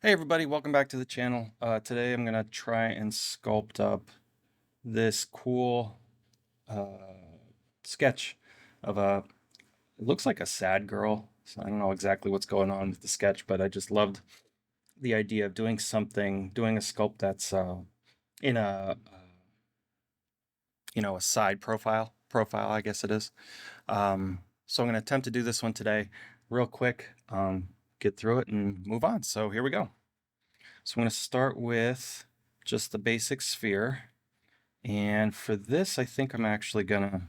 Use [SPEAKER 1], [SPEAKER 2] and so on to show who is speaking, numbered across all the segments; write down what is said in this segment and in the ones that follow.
[SPEAKER 1] Hey everybody, welcome back to the channel. Today I'm gonna try and sculpt up this cool sketch of it looks like a sad girl. So I don't know exactly what's going on with the sketch, but I just loved the idea of doing a sculpt that's in a side profile, I guess it is. So I'm gonna attempt to do this one today real quick, get through it and move on. So here we go. So I'm going to start with just the basic sphere. And for this, I think I'm actually going to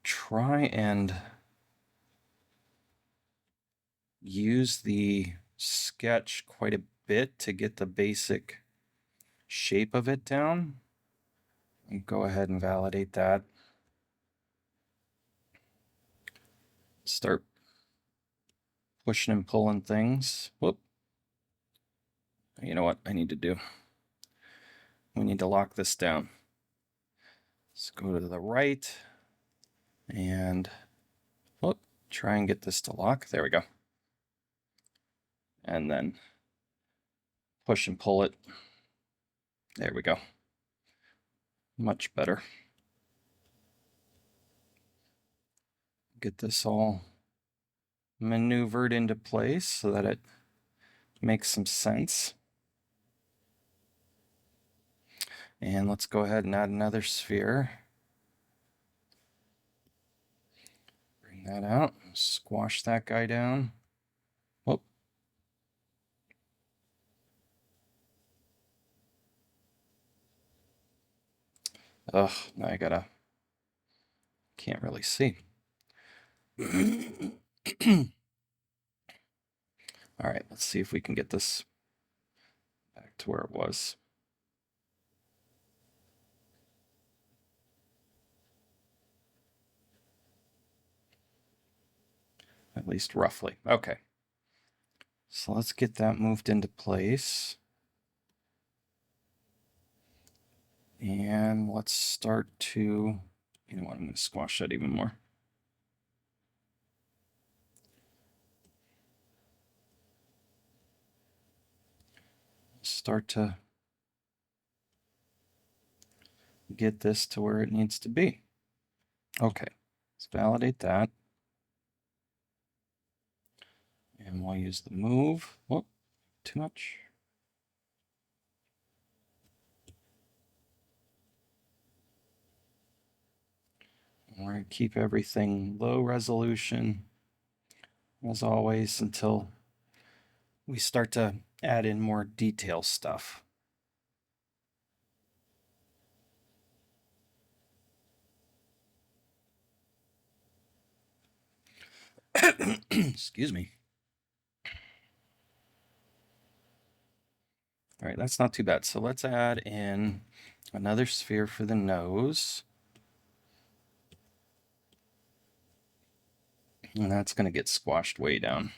[SPEAKER 1] try and use the sketch quite a bit to get the basic shape of it down. And go ahead and validate that. Start pushing and pulling things. Whoop. You know what I need to do? We need to lock this down. Let's go to the right and whoop, try and get this to lock. There we go. And then push and pull it. There we go. Much better. Get this all maneuvered into place so that it makes some sense. And let's go ahead and add another sphere. Bring that out, squash that guy down. Whoop. Ugh, now can't really see. All right, let's see if we can get this back to where it was. At least roughly. Okay. So let's get that moved into place. And let's start to, you know what, I'm going to squash that even more. Start to get this to where it needs to be. Okay, let's validate that. And we'll use the move. Whoop, too much. We're going to keep everything low resolution, as always, until we start to add in more detail stuff. Excuse me. All right, that's not too bad. So let's add in another sphere for the nose. And that's going to get squashed way down.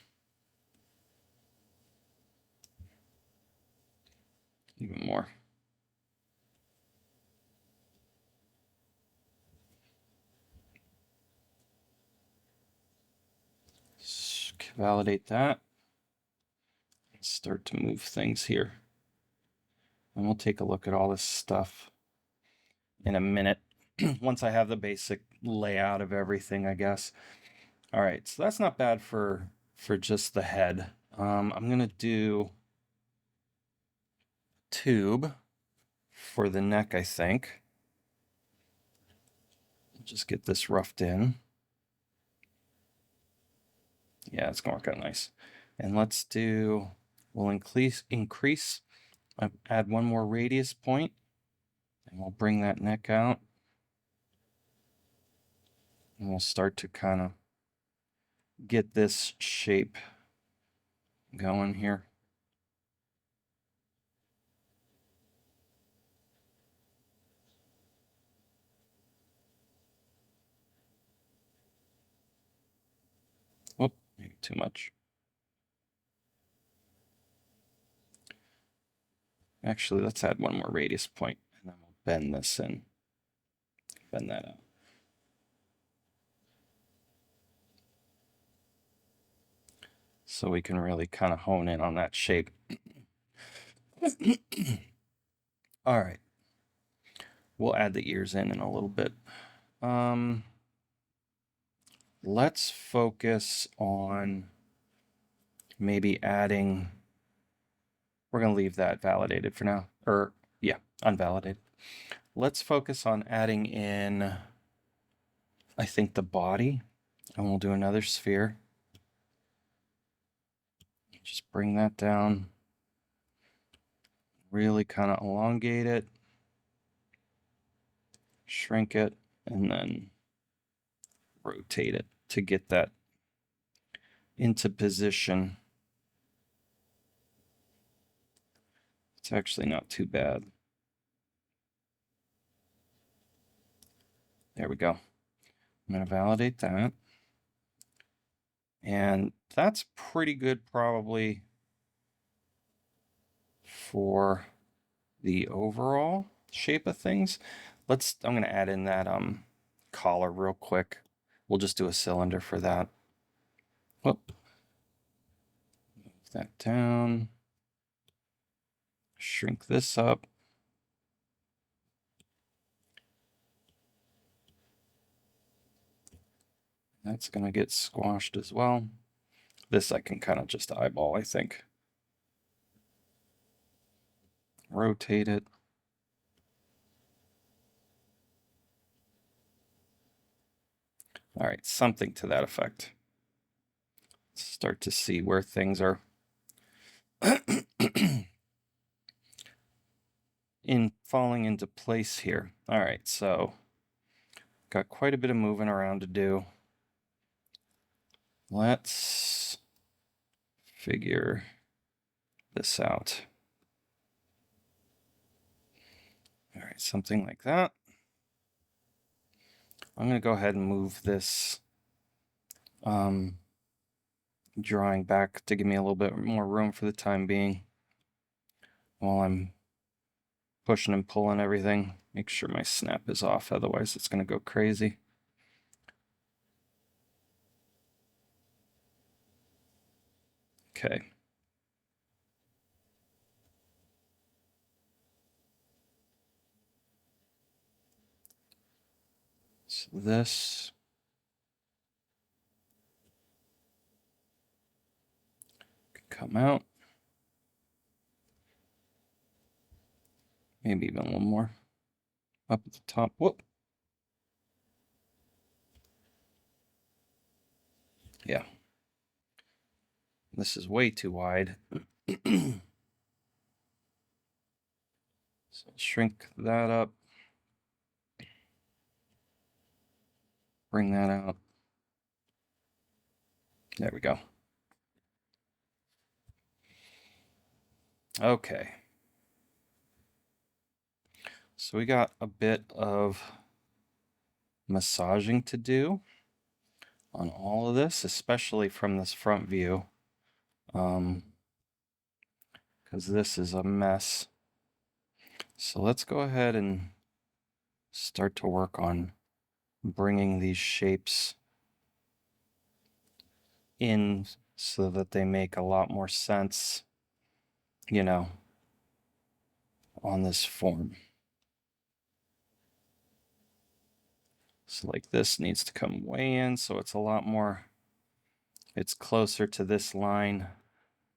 [SPEAKER 1] Even more. Validate that. Start to move things here. And we'll take a look at all this stuff in a minute once I have the basic layout of everything, I guess. All right, so that's not bad for just the head. I'm gonna do tube for the neck, I think. Just get this roughed in. Yeah, it's gonna work out nice. And let's do, we'll increase, add one more radius point, and we'll bring that neck out. And we'll start to kind of get this shape going here. Whoop, maybe too much. Actually, let's add one more radius point, and then we'll bend this in. Bend that out. so we can really kind of hone in on that shape. All right. We'll add the ears in a little bit. Let's focus on maybe adding, we're going to leave that validated for now, or yeah, unvalidated. Let's focus on adding in, I think, the body, and we'll do another sphere. Just bring that down, really kind of elongate it, shrink it, and then rotate it to get that into position. It's actually not too bad. There we go. I'm going to validate that. And that's pretty good probably for the overall shape of things. I'm going to add in that collar real quick. We'll just do a cylinder for that. Whoop. Move that down. Shrink this up. That's going to get squashed as well. This I can kind of just eyeball, I think. Rotate it. All right, something to that effect. Let's start to see where things are falling into place here. All right, so got quite a bit of moving around to do. Let's figure this out. All right, something like that. I'm going to go ahead and move this drawing back to give me a little bit more room for the time being while I'm pushing and pulling everything. Make sure my snap is off, otherwise it's going to go crazy. Okay. So this can come out. Maybe even a little more up at the top. Whoop. Yeah. This is way too wide. So shrink that up. Bring that out. There we go. Okay. So we got a bit of massaging to do on all of this, especially from this front view, because this is a mess. So let's go ahead and start to work on bringing these shapes in so that they make a lot more sense, you know, on this form. So like this needs to come way in, so it's a lot more, it's closer to this line.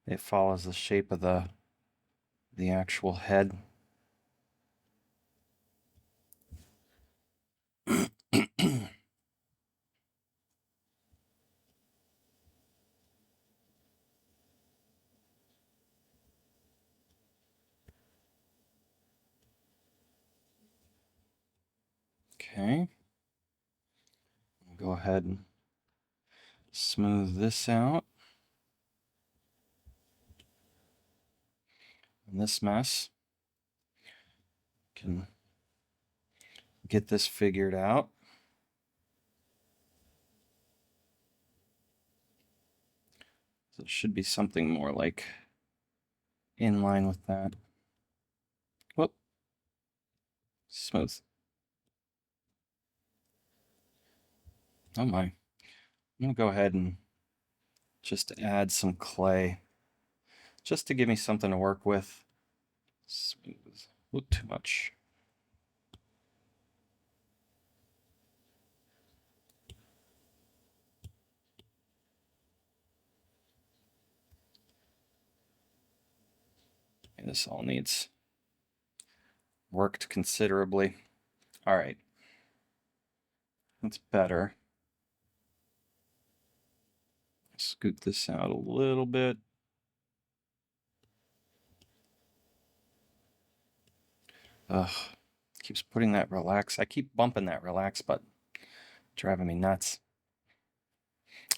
[SPEAKER 1] It follows the shape of the actual head. Okay. Go ahead and smooth this out. And this mess. Can get this figured out. So it should be something more like in line with that. Whoop. Smooth. Oh my. I'm going to go ahead and just to add some clay, just to give me something to work with. Smooth. Look, too much. And this all needs worked considerably. All right, that's better. Scoot this out a little bit. Ugh, keeps putting that relax. I keep bumping that relax button, driving me nuts.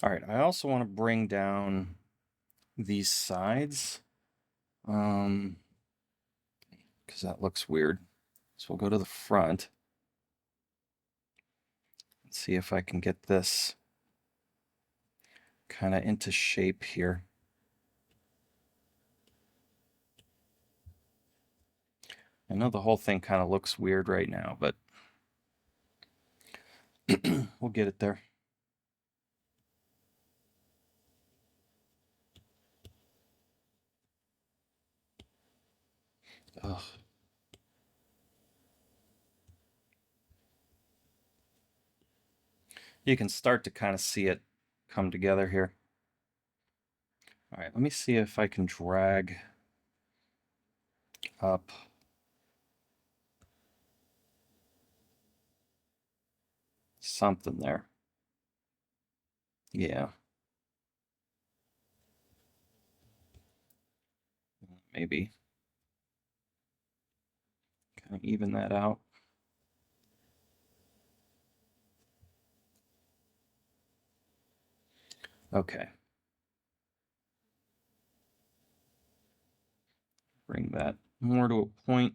[SPEAKER 1] All right, I also want to bring down these sides, because that looks weird. So we'll go to the front and see if I can get this kind of into shape here. I know the whole thing kind of looks weird right now, but we'll get it there. Ugh. You can start to kind of see it come together here. All right, let me see if I can drag up something there. Yeah. Maybe. Kind of even that out. Okay. Bring that more to a point.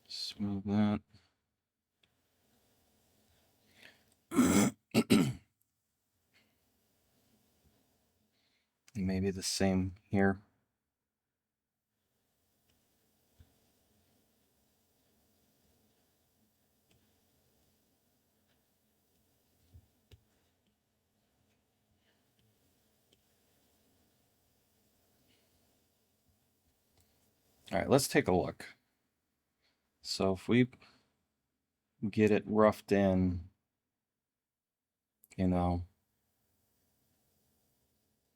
[SPEAKER 1] Smooth that. Maybe the same here. All right, let's take a look. So if we get it roughed in, you know,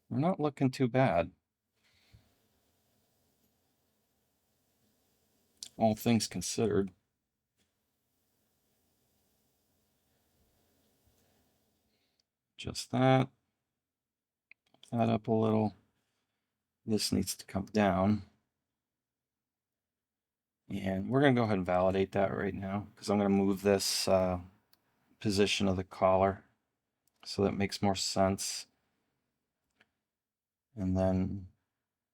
[SPEAKER 1] we're not looking too bad. All things considered. Just that. That up a little. This needs to come down. And we're going to go ahead and validate that right now because I'm going to move this position of the collar so that makes more sense. And then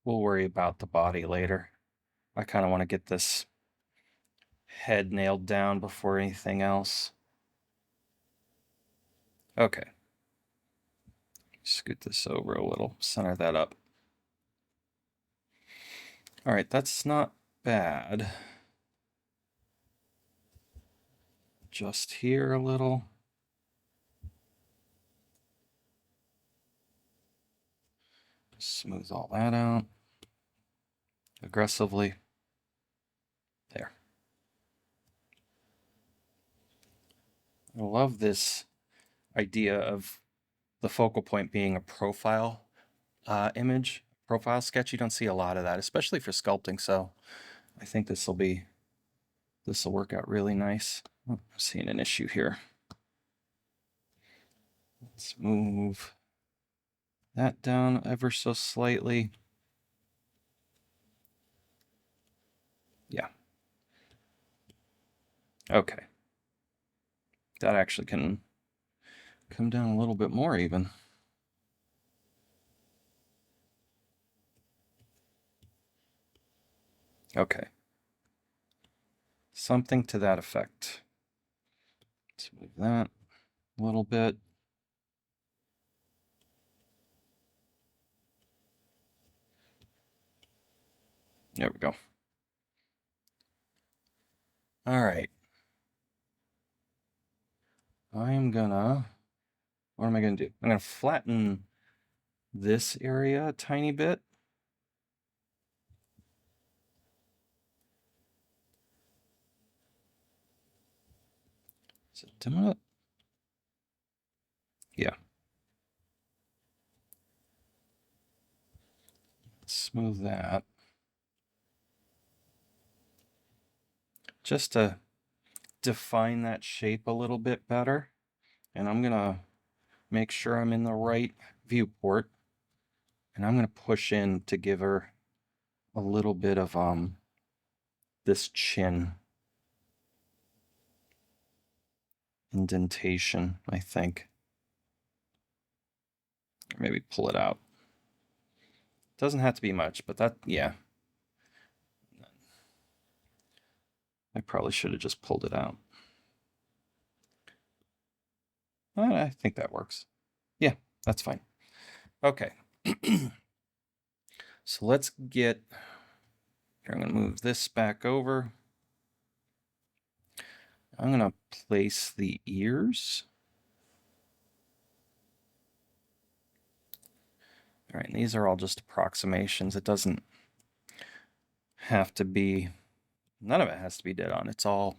[SPEAKER 1] we'll worry about the body later. I kind of want to get this head nailed down before anything else. Okay. Scoot this over a little, center that up. All right, that's not bad. Just here a little. Smooth all that out aggressively. There. I love this idea of the focal point being a profile image, profile sketch. You don't see a lot of that, especially for sculpting. So I think this will work out really nice. Oh, I'm seeing an issue here. Let's move that down ever so slightly. Yeah. Okay. That actually can come down a little bit more even. Okay. Something to that effect. Let's move that a little bit. There we go. All right. I'm gonna what am I going to do? I'm going to flatten this area a tiny bit. Is it doing it? Yeah. Smooth that. Just to define that shape a little bit better. And I'm going to make sure I'm in the right viewport. And I'm going to push in to give her a little bit of this chin indentation, I think. Or maybe pull it out. Doesn't have to be much, but that, yeah. I probably should have just pulled it out. I think that works. Yeah, that's fine. Okay. So let's get, here I'm going to move this back over. I'm going to place the ears. All right, and these are all just approximations. It doesn't have to be, none of it has to be dead on. It's all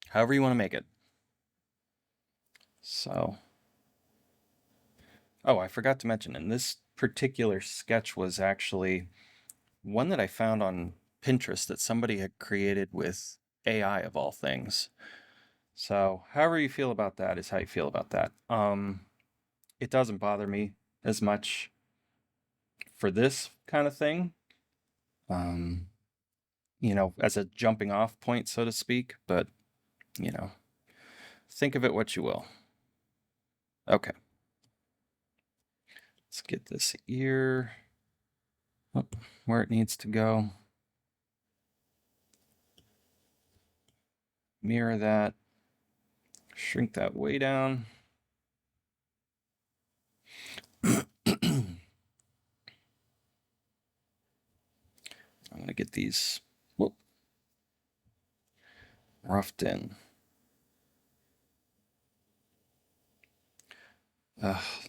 [SPEAKER 1] however you want to make it. So, oh, I forgot to mention, and this particular sketch was actually one that I found on Pinterest that somebody had created with AI of all things. So, however you feel about that is how you feel about that. It doesn't bother me as much for this kind of thing. You know, as a jumping off point, so to speak, but you know, think of it what you will. Okay. Let's get this ear up where it needs to go. Mirror that. Shrink that way down. I'm going to get these roughed in.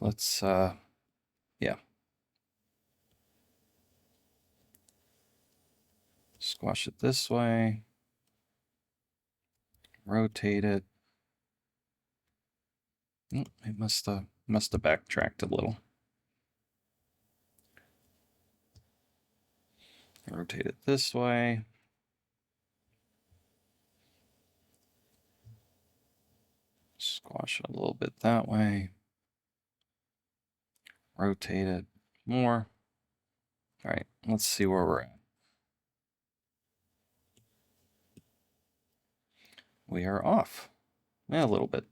[SPEAKER 1] Let's, yeah. Squash it this way. Rotate it. Oh, it must have backtracked a little. Rotate it this way. Squash it a little bit that way. Rotate it more. All right, let's see where we're at. We are off. Yeah, a little bit.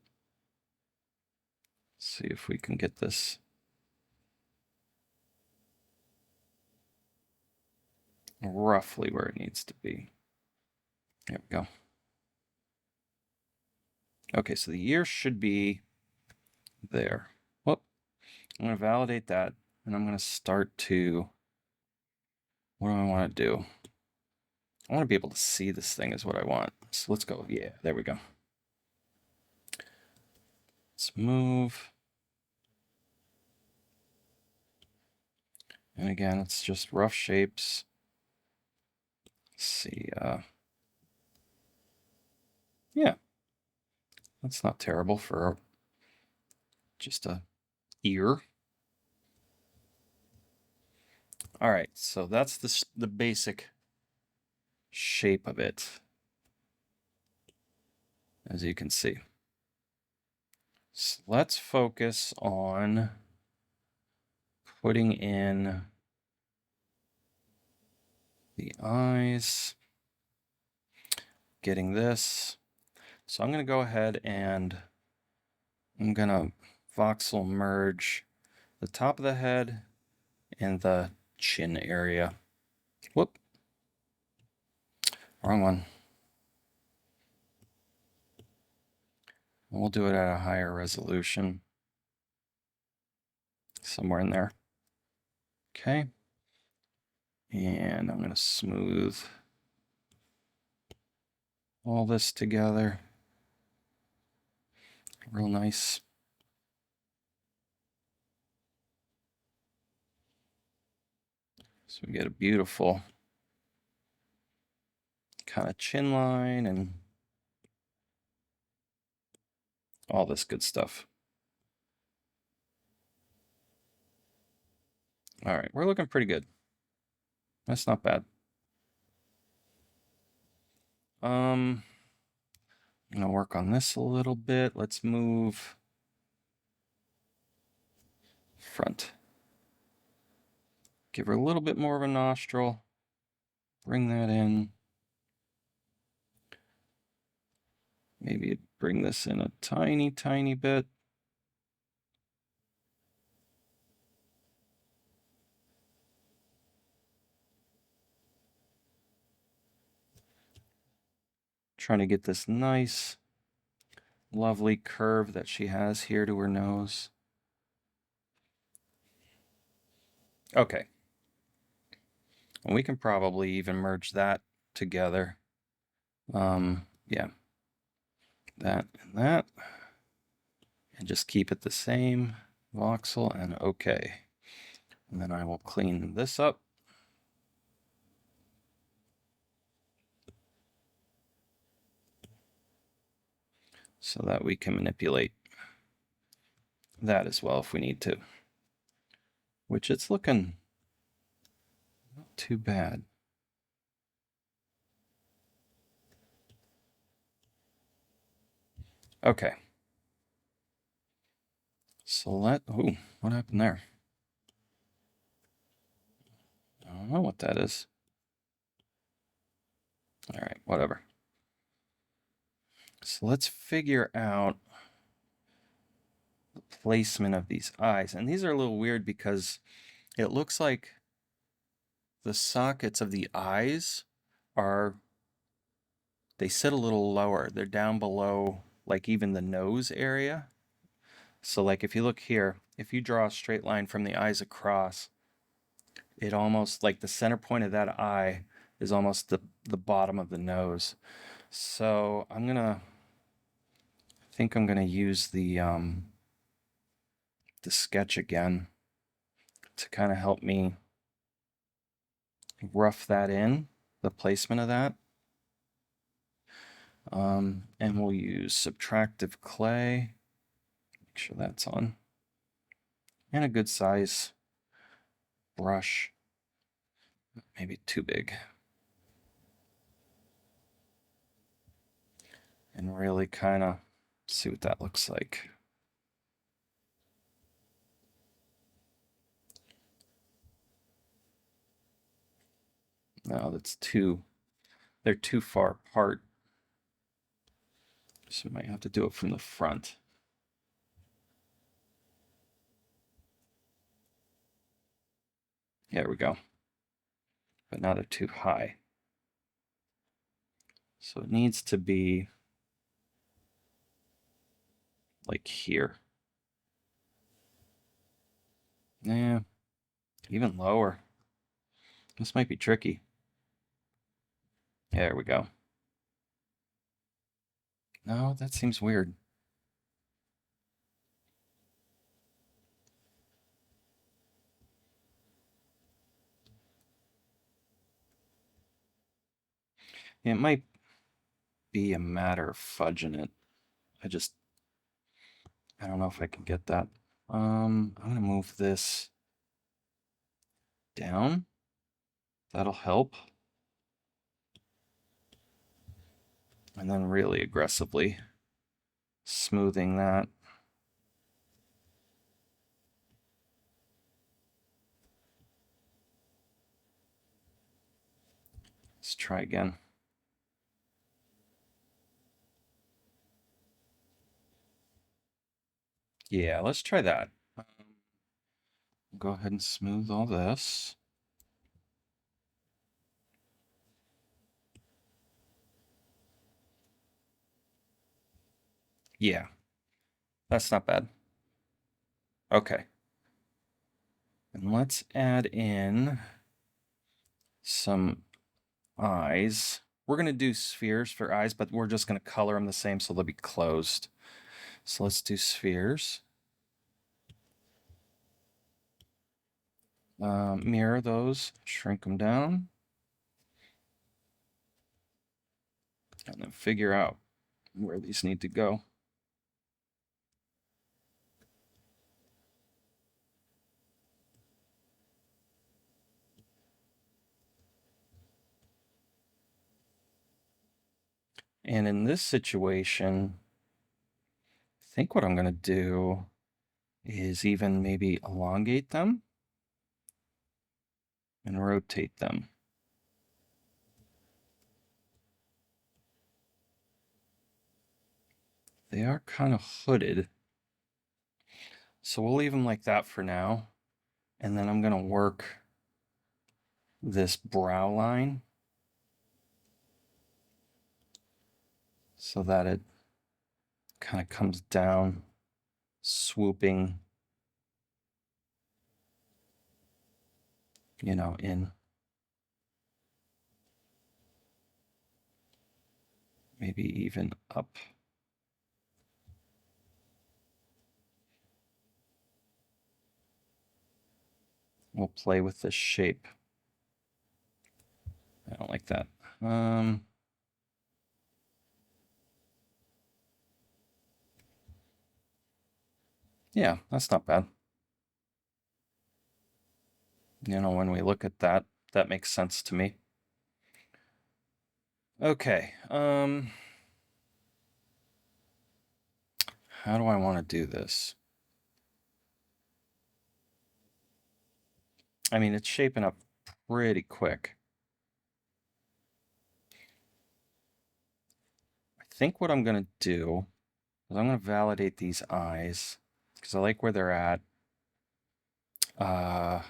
[SPEAKER 1] Let's see if we can get this roughly where it needs to be. There we go. Okay, so the ear should be there. Whoop. I'm going to validate that, and I'm going to start to, what do I want to do? I want to be able to see this thing is what I want. So let's go. Yeah, there we go. Let's move. And again, it's just rough shapes. Let's see. Yeah, that's not terrible for just a ear. All right, so that's the basic shape of it, as you can see. So let's focus on putting in the eyes, getting this. So I'm going to go ahead and I'm going to voxel merge the top of the head and the chin area. Whoop. Wrong one. We'll do it at a higher resolution. Somewhere in there. Okay. And I'm going to smooth all this together. Real nice. So we get a beautiful kind of chin line and all this good stuff. All right, we're looking pretty good. That's not bad. I'm gonna work on this a little bit. Let's move front. Give her a little bit more of a nostril. Bring that in. Maybe bring this in a tiny, tiny bit. Trying to get this nice, lovely curve that she has here to her nose. Okay. And we can probably even merge that together. Yeah. That and that. And just keep it the same. Voxel and okay. And then I will clean this up. So that we can manipulate that as well if we need to. Which it's looking not too bad. Okay. So ooh, what happened there? I don't know what that is. All right, whatever. So let's figure out the placement of these eyes. And these are a little weird because it looks like the sockets of the eyes they sit a little lower. They're down below, like even the nose area. So like if you look here, if you draw a straight line from the eyes across, it almost, like the center point of that eye is almost the bottom of the nose. So I think I'm gonna use the sketch again to kind of help me rough that in, the placement of that. And we'll use subtractive clay. Make sure that's on. And a good size brush. Maybe too big. And really kind of see what that looks like. No, they're too far apart. So we might have to do it from the front. There we go. But now they're too high. So it needs to be like here. Yeah, even lower. This might be tricky. There we go. No, that seems weird. It might be a matter of fudging it. I don't know if I can get that. I'm gonna move this down. That'll help. And then really aggressively smoothing that. Let's try again. Yeah, let's try that. Go ahead and smooth all this. Yeah, that's not bad. Okay. And let's add in some eyes. We're going to do spheres for eyes, but we're just going to color them the same so they'll be closed. So let's do spheres. mirror those, shrink them down, and then figure out where these need to go. And in this situation, I think what I'm going to do is even maybe elongate them and rotate them. They are kind of hooded, so we'll leave them like that for now. And then I'm going to work this brow line so that it kind of comes down, swooping, you know, in. Maybe even up. We'll play with this shape. I don't like that. Yeah, that's not bad. You know, when we look at that, that makes sense to me. Okay, how do I want to do this? I mean, it's shaping up pretty quick. I think what I'm going to do is I'm going to validate these eyes because I like where they're at. And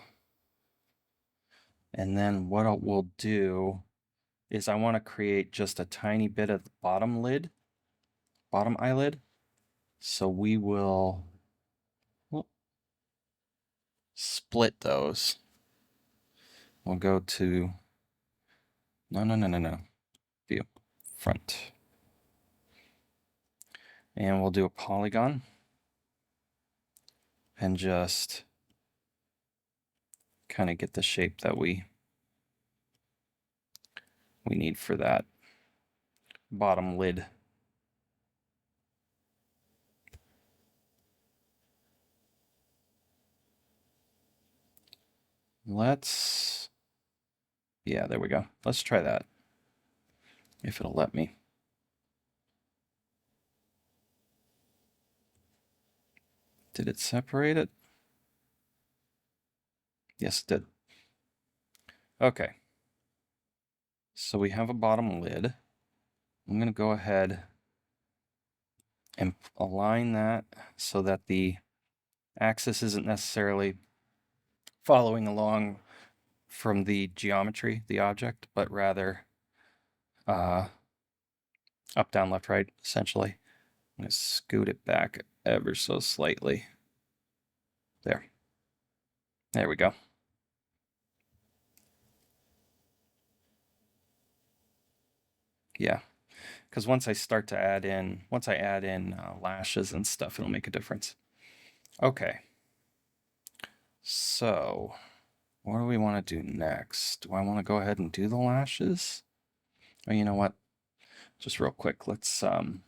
[SPEAKER 1] then what we'll do is I want to create just a tiny bit of the bottom eyelid. So we will split those. We'll go to, no, view, front. And we'll do a polygon and just kind of get the shape that we need for that bottom lid. Yeah, there we go. Let's try that, if it'll let me. Did it separate it? Yes, it did. Okay. So we have a bottom lid. I'm going to go ahead and align that so that the axis isn't necessarily following along from the geometry, the object, but rather up, down, left, right, essentially. I'm going to scoot it back ever so slightly. There we go. Yeah, because once I add in lashes and stuff, it'll make a difference. Okay. So, what do we want to do next? Do I want to go ahead and do the lashes? Oh, you know what? Just real quick, let's add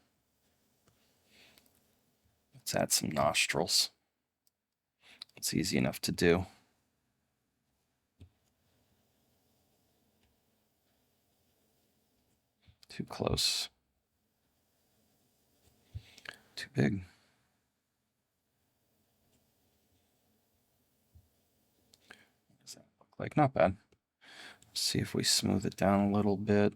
[SPEAKER 1] some nostrils. It's easy enough to do. Too close. Too big. What does that look like? Not bad. Let's see if we smooth it down a little bit.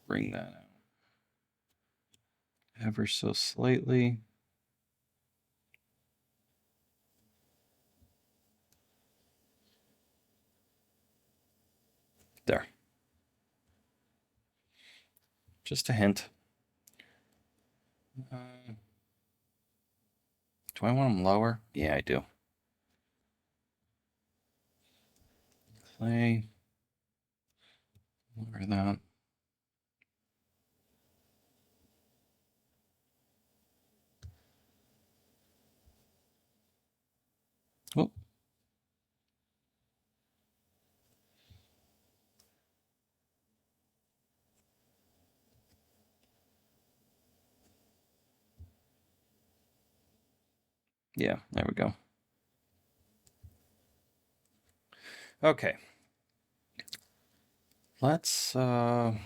[SPEAKER 1] Bring that out ever so slightly. There. Just a hint. Do I want them lower? Yeah, I do. Play. Lower that. Oh. Yeah, there we go. Okay. Let's, you know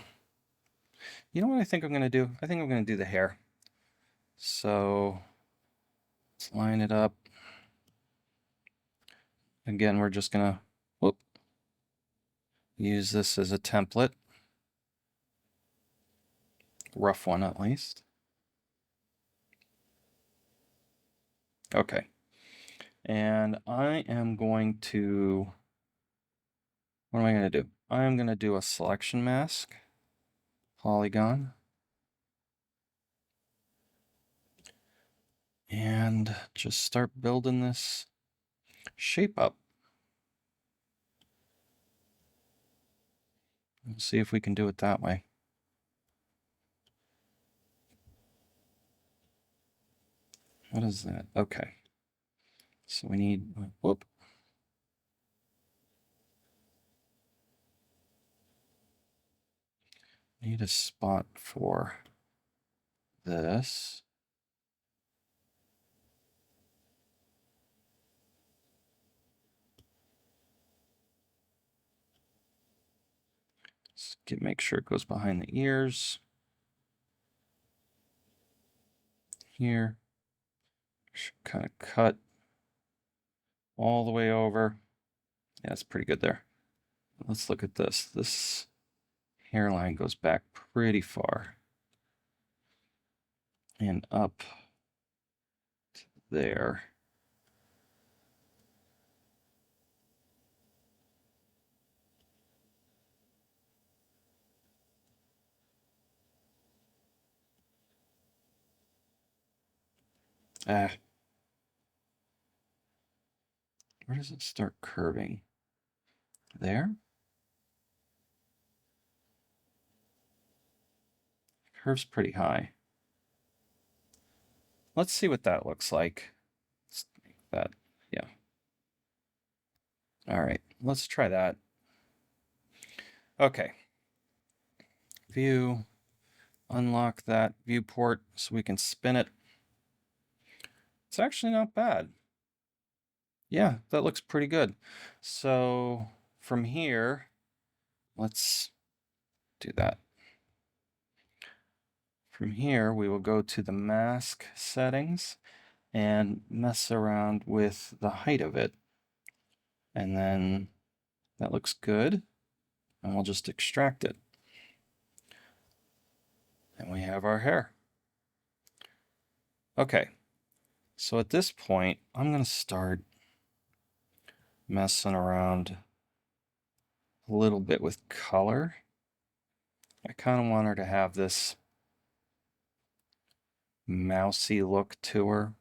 [SPEAKER 1] what I think I'm going to do? I think I'm going to do the hair. So let's line it up. Again, we're just going to use this as a template. Rough one, at least. Okay. And I am going to, what am I going to do? I'm going to do a selection mask, polygon, and just start building this shape up. Let's see if we can do it that way. What is that? Okay. So we need, whoop. Need a spot for this. Make sure it goes behind the ears. Here. Should kind of cut all the way over. Yeah, it's pretty good there. Let's look at this. This hairline goes back pretty far. And up to there. Ah. Where does it start curving? There? Curves pretty high. Let's see what that looks like. Let's make that, yeah. All right, let's try that. Okay. View, unlock that viewport so we can spin it. It's actually not bad. Yeah, that looks pretty good. So from here, let's do that. From here, we will go to the mask settings and mess around with the height of it. And then that looks good. And we'll just extract it. And we have our hair. Okay, so at this point, I'm going to start messing around a little bit with color. I kind of want her to have this mousy look to her.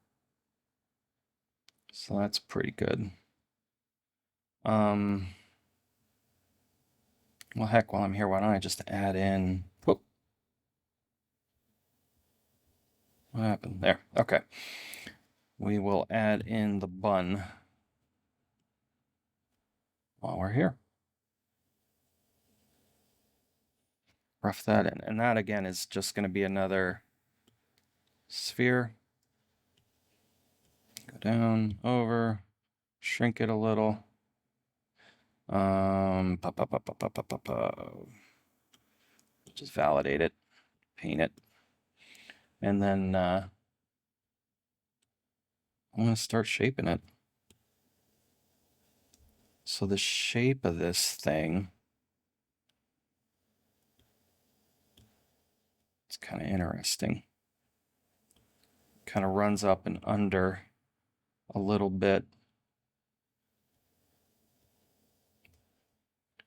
[SPEAKER 1] So that's pretty good. Well, heck, while I'm here, why don't I just add in, whoop. What happened there? Okay. We will add in the bun while we're here. Rough that in. And that, again, is just going to be another sphere. Go down, over, shrink it a little. Just validate it, paint it. And then I'm going to start shaping it. So the shape of this thing, it's kind of interesting. Kind of runs up and under a little bit.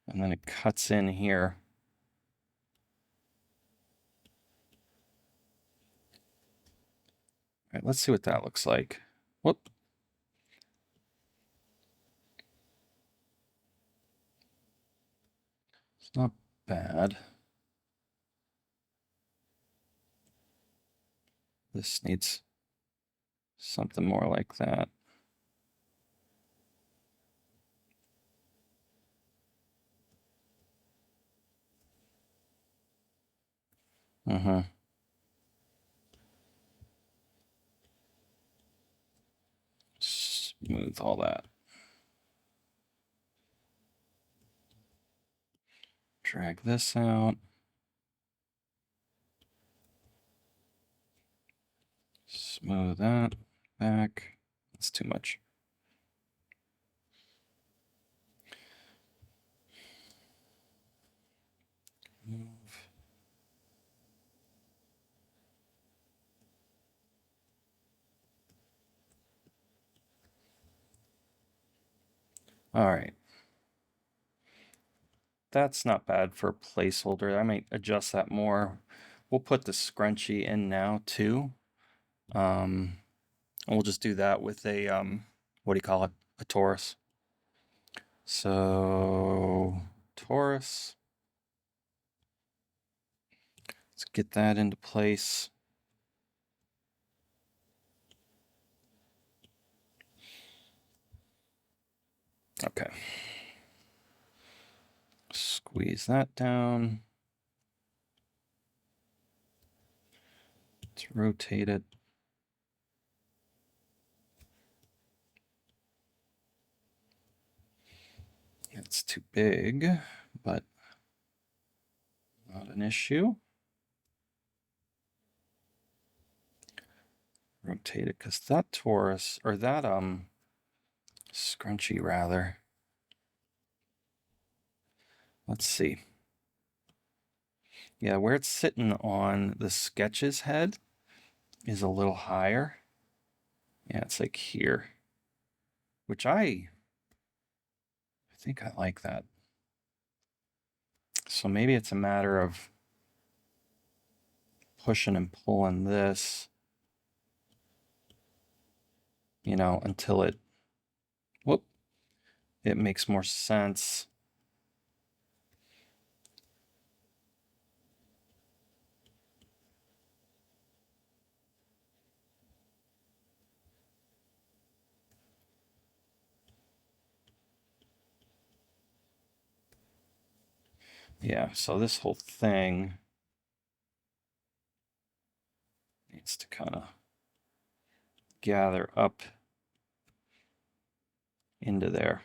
[SPEAKER 1] And then it cuts in here. All right, let's see what that looks like. Whoop. It's not bad. This needs something more like that. Mm-hmm. Smooth all that. Drag this out. Smooth that back. That's too much. Move. All right. That's not bad for a placeholder. I might adjust that more. We'll put the scrunchie in now too. And we'll just do that with a, what do you call it? A torus. So, torus. Let's get that into place. Okay. Squeeze that down. Let's rotate it. It's too big, but not an issue. Rotate it, because that torus, or that scrunchie rather. Let's see. Yeah, where it's sitting on the sketch's head is a little higher. Yeah, it's like here, which I think I like that. So maybe it's a matter of pushing and pulling this, you know, until it, whoop, it makes more sense. Yeah, so this whole thing needs to kind of gather up into there.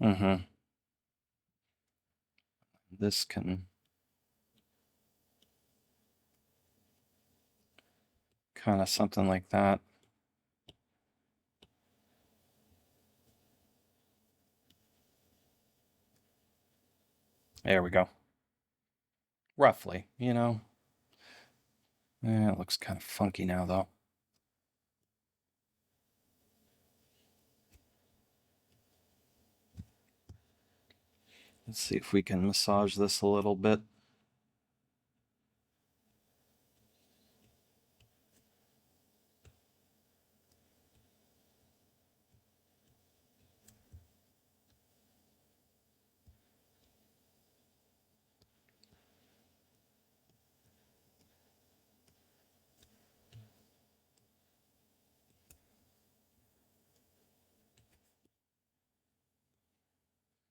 [SPEAKER 1] Mm-hmm. This can kind of something like that. There we go. Roughly, you know. It looks kind of funky now, though. Let's see if we can massage this a little bit.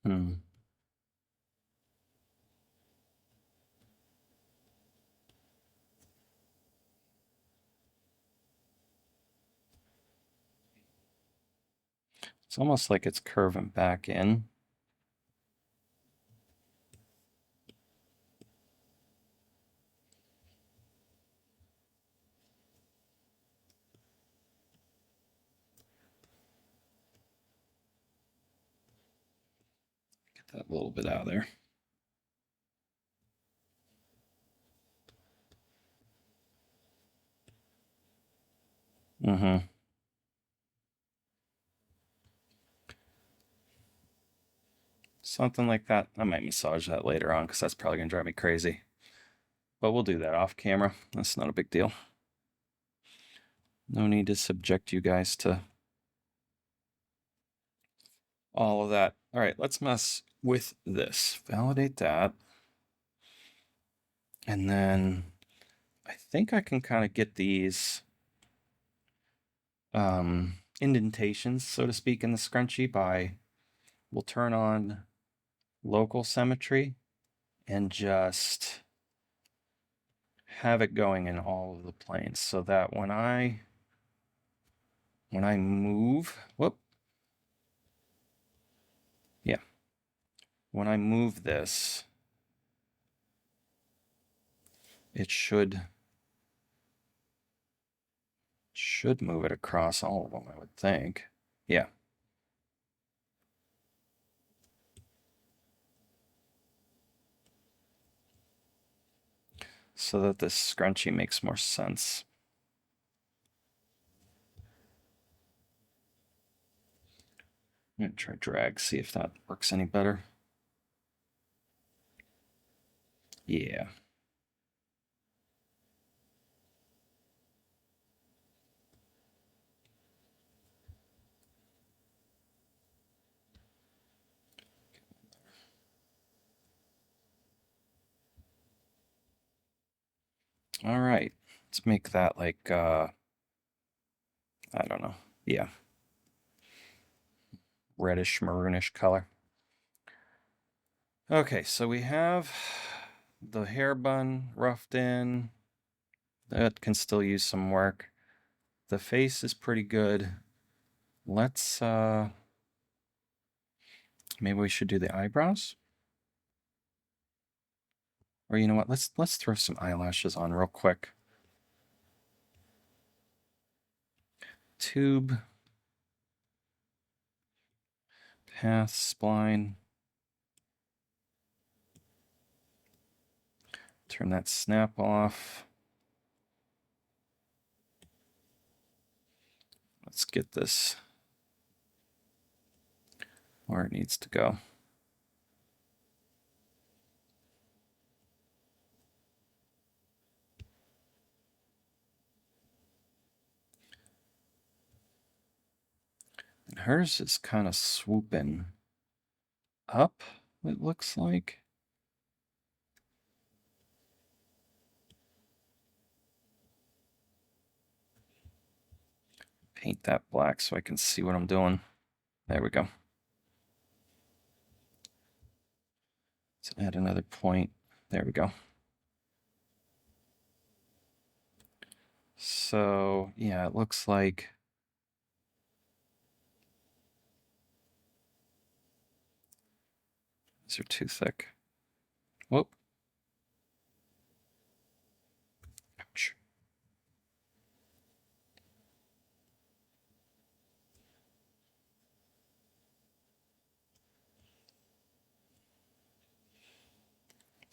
[SPEAKER 1] Hmm. It's almost like it's curving back in. Get that little bit out of there. Mm-hmm. Something like that. I might massage that later on because that's probably going to drive me crazy. But we'll do that off camera. That's not a big deal. No need to subject you guys to all of that. All right, let's mess with this. Validate that. And then I think I can kind of get these indentations, so to speak, in the scrunchie by, we'll turn on local symmetry and just have it going in all of the planes so that when I move, whoop, yeah, when I move this, it should move it across all of them, I would think. Yeah. So that this scrunchie makes more sense. I'm gonna try drag, see if that works any better. Yeah. All right, let's make that like, I don't know. Yeah. Reddish, maroonish color. Okay, so we have the hair bun roughed in. That can still use some work. The face is pretty good. Let's, maybe we should do the eyebrows? Or you know what, let's throw some eyelashes on real quick. Tube. Path, spline. Turn that snap off. Let's get this where it needs to go. And hers is kind of swooping up, it looks like. Paint that black so I can see what I'm doing. There we go. Let's add another point. There we go. So, yeah, it looks like these are too thick. Whoop. Ouch.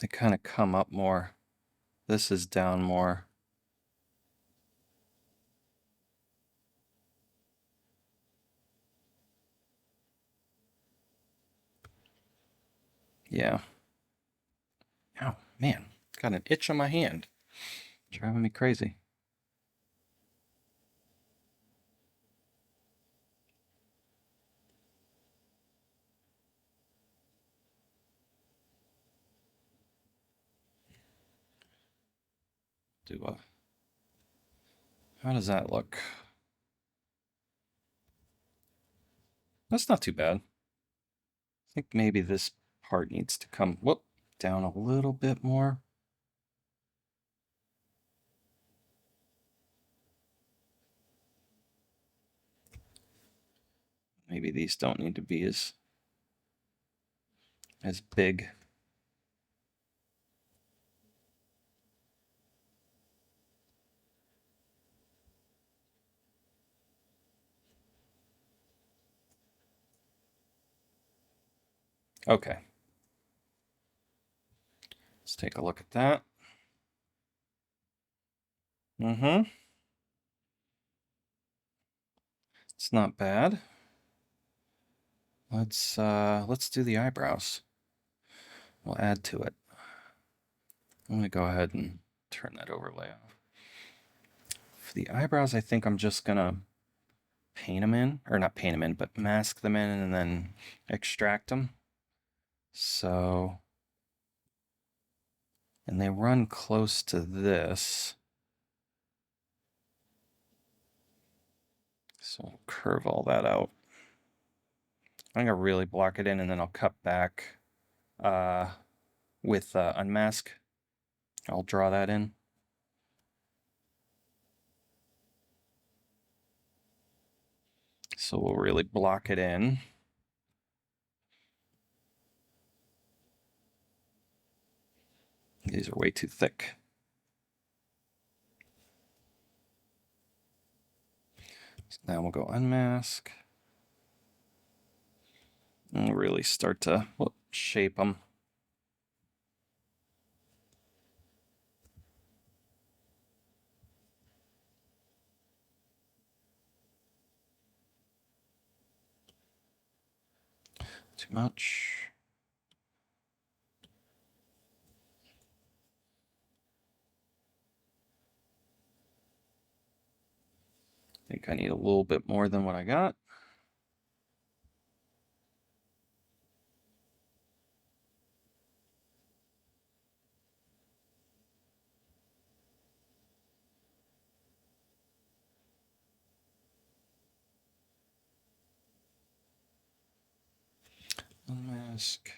[SPEAKER 1] They kind of come up more. This is down more. Yeah. Ow, man, got an itch on my hand. Driving me crazy. How does that look? That's not too bad. I think maybe this part needs to come, whoop, down a little bit more. Maybe these don't need to be as big. Okay. Let's take a look at that. Mm-hmm. It's not bad. Let's do the eyebrows. We'll add to it. I'm gonna go ahead and turn that overlay off. For the eyebrows, I think I'm just gonna paint them in, or not paint them in, but mask them in and then extract them. So, and they run close to this. So I'll curve all that out. I'm gonna really block it in and then I'll cut back with unmask. I'll draw that in. So we'll really block it in. These are way too thick. So now we'll go unmask. And we'll really start to shape them. Too much. I think I need a little bit more than what I got. Unmask.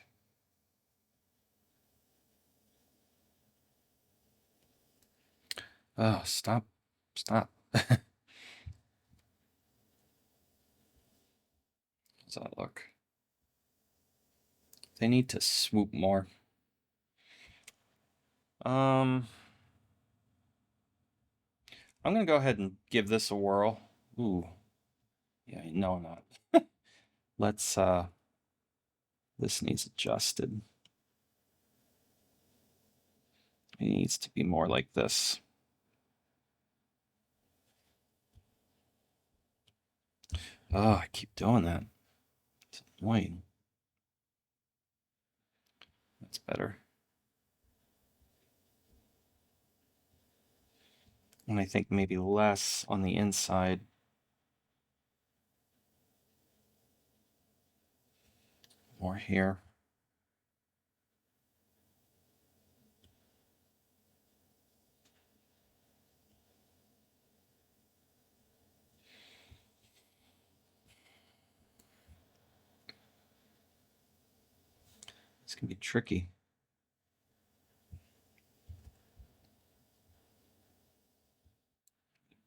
[SPEAKER 1] Oh, stop. Stop. How's that look? They need to swoop more. I'm gonna go ahead and give this a whirl. Ooh. Yeah, no, I'm not. Let's this needs adjusted. It needs to be more like this. Oh, I keep doing that. It's annoying. That's better. And I think maybe less on the inside. More here. It's gonna be tricky.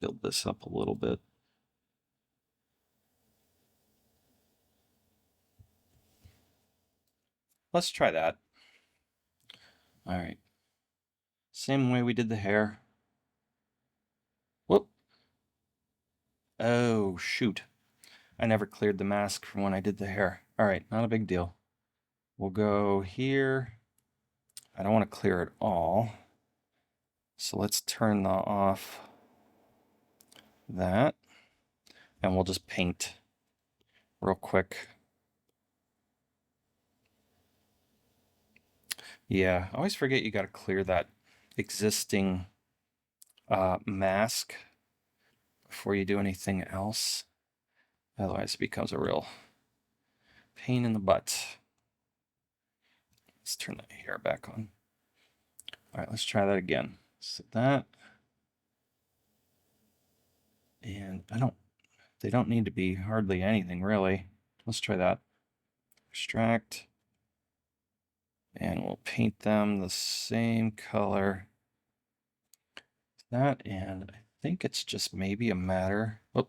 [SPEAKER 1] Build this up a little bit. Let's try that. All right. Same way we did the hair. Whoop. Oh, shoot. I never cleared the mask from when I did the hair. All right, not a big deal. We'll go here. I don't want to clear it all. So let's turn off that. And we'll just paint real quick. Yeah, I always forget you got to clear that existing mask before you do anything else. Otherwise it becomes a real pain in the butt. Let's turn that hair back on. All right, let's try that again. Set that. And they don't need to be hardly anything really. Let's try that. Extract. And we'll paint them the same color. That, and I think it's just maybe a matter, oh,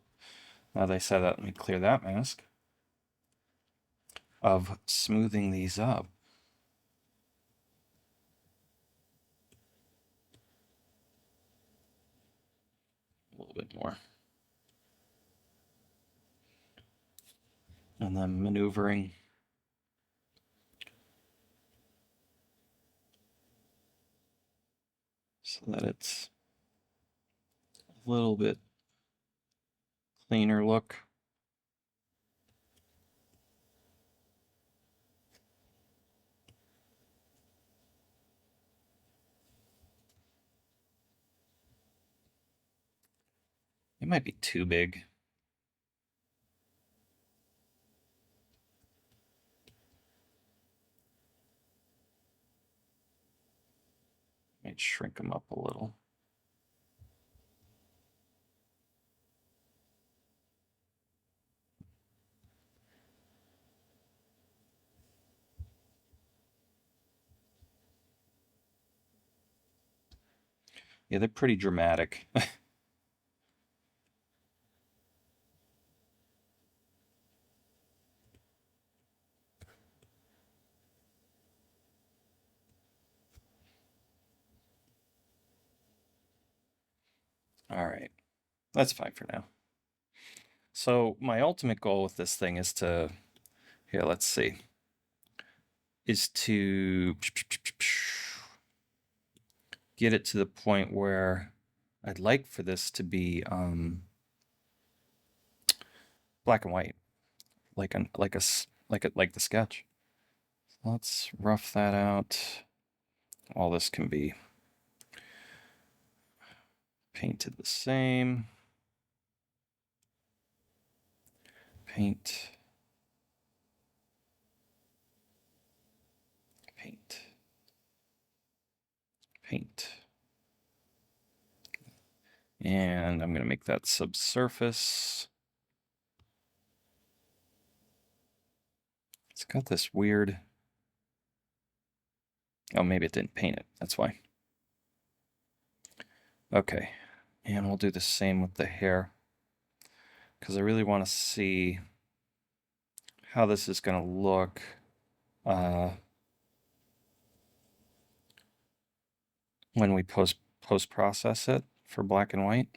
[SPEAKER 1] now that I said that, let me clear that mask, of smoothing these up. A little bit more. And then maneuvering. So that it's a little bit cleaner look. It might be too big. Might shrink them up a little. Yeah, they're pretty dramatic. All right, that's fine for now. So my ultimate goal with this thing is to, here, let's see, is to get it to the point where I'd like for this to be black and white, like the sketch. Let's rough that out. All this can be painted the same. Paint. Paint. Paint. And I'm going to make that subsurface. It's got this weird... Oh, maybe it didn't paint it. That's why. Okay. And we'll do the same with the hair, because I really want to see how this is going to look when we post-process it for black and white.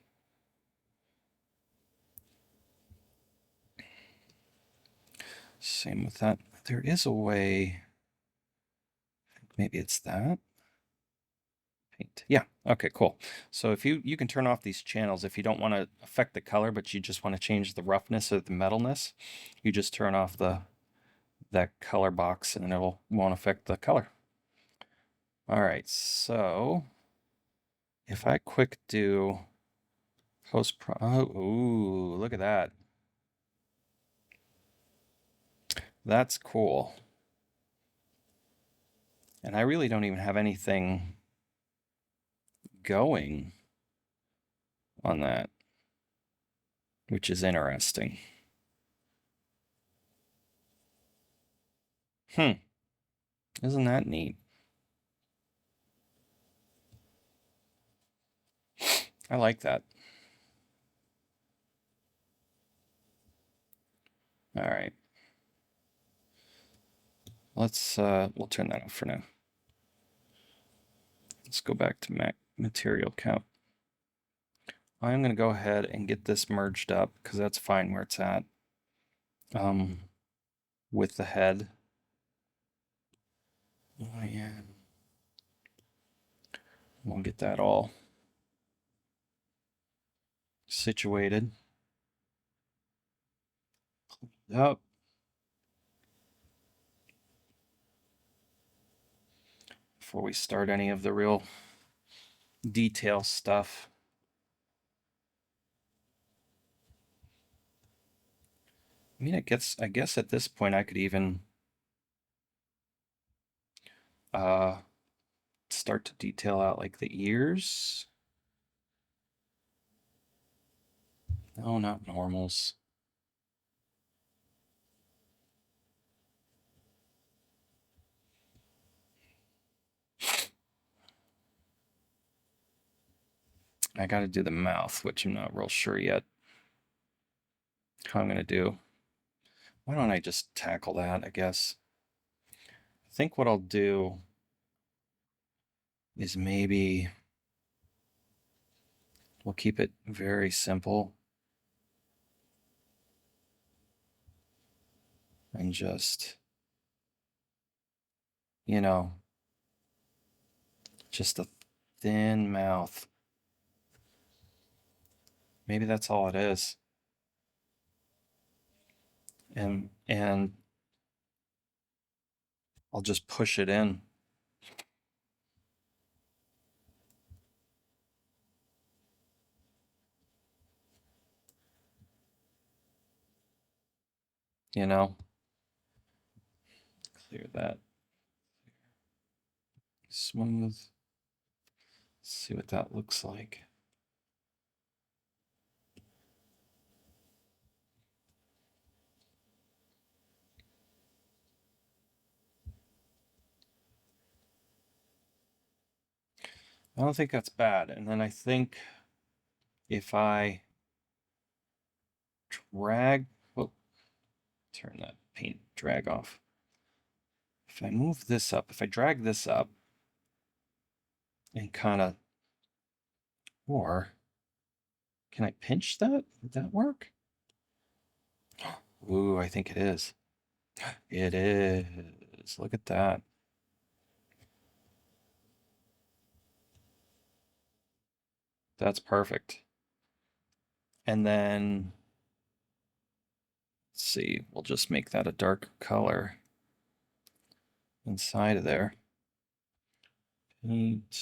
[SPEAKER 1] Same with that. There is a way, maybe it's that. Paint. Yeah, okay, cool. So if you can turn off these channels if you don't want to affect the color, but you just want to change the roughness or the metalness, you just turn off that color box and it won't affect the color. All right, so if I quick do post-pro, oh, ooh, look at that. That's cool. And I really don't even have anything going on that, which is interesting. Isn't that neat? I like that. All right. We'll turn that off for now. Let's go back to material count. I'm going to go ahead and get this merged up because that's fine where it's at. With the head. Oh, yeah. We'll get that all situated. Up. Before we start any of the real detail stuff. I mean, I guess at this point I could even start to detail out like the ears. No, not normals. I got to do the mouth, which I'm not real sure yet how I'm going to do. Why don't I just tackle that, I guess? I think what I'll do is maybe we'll keep it very simple and just, just a thin mouth. Maybe that's all it is. And I'll just push it in. Clear that. Smooth. Let's see what that looks like. I don't think that's bad. And then I think if I drag, oh, turn that paint drag off. If I move this up, if I drag this up and kind of, or can I pinch that? Would that work? Ooh, I think it is. It is. Look at that. That's perfect. And then, let's see, we'll just make that a dark color inside of there. Paint.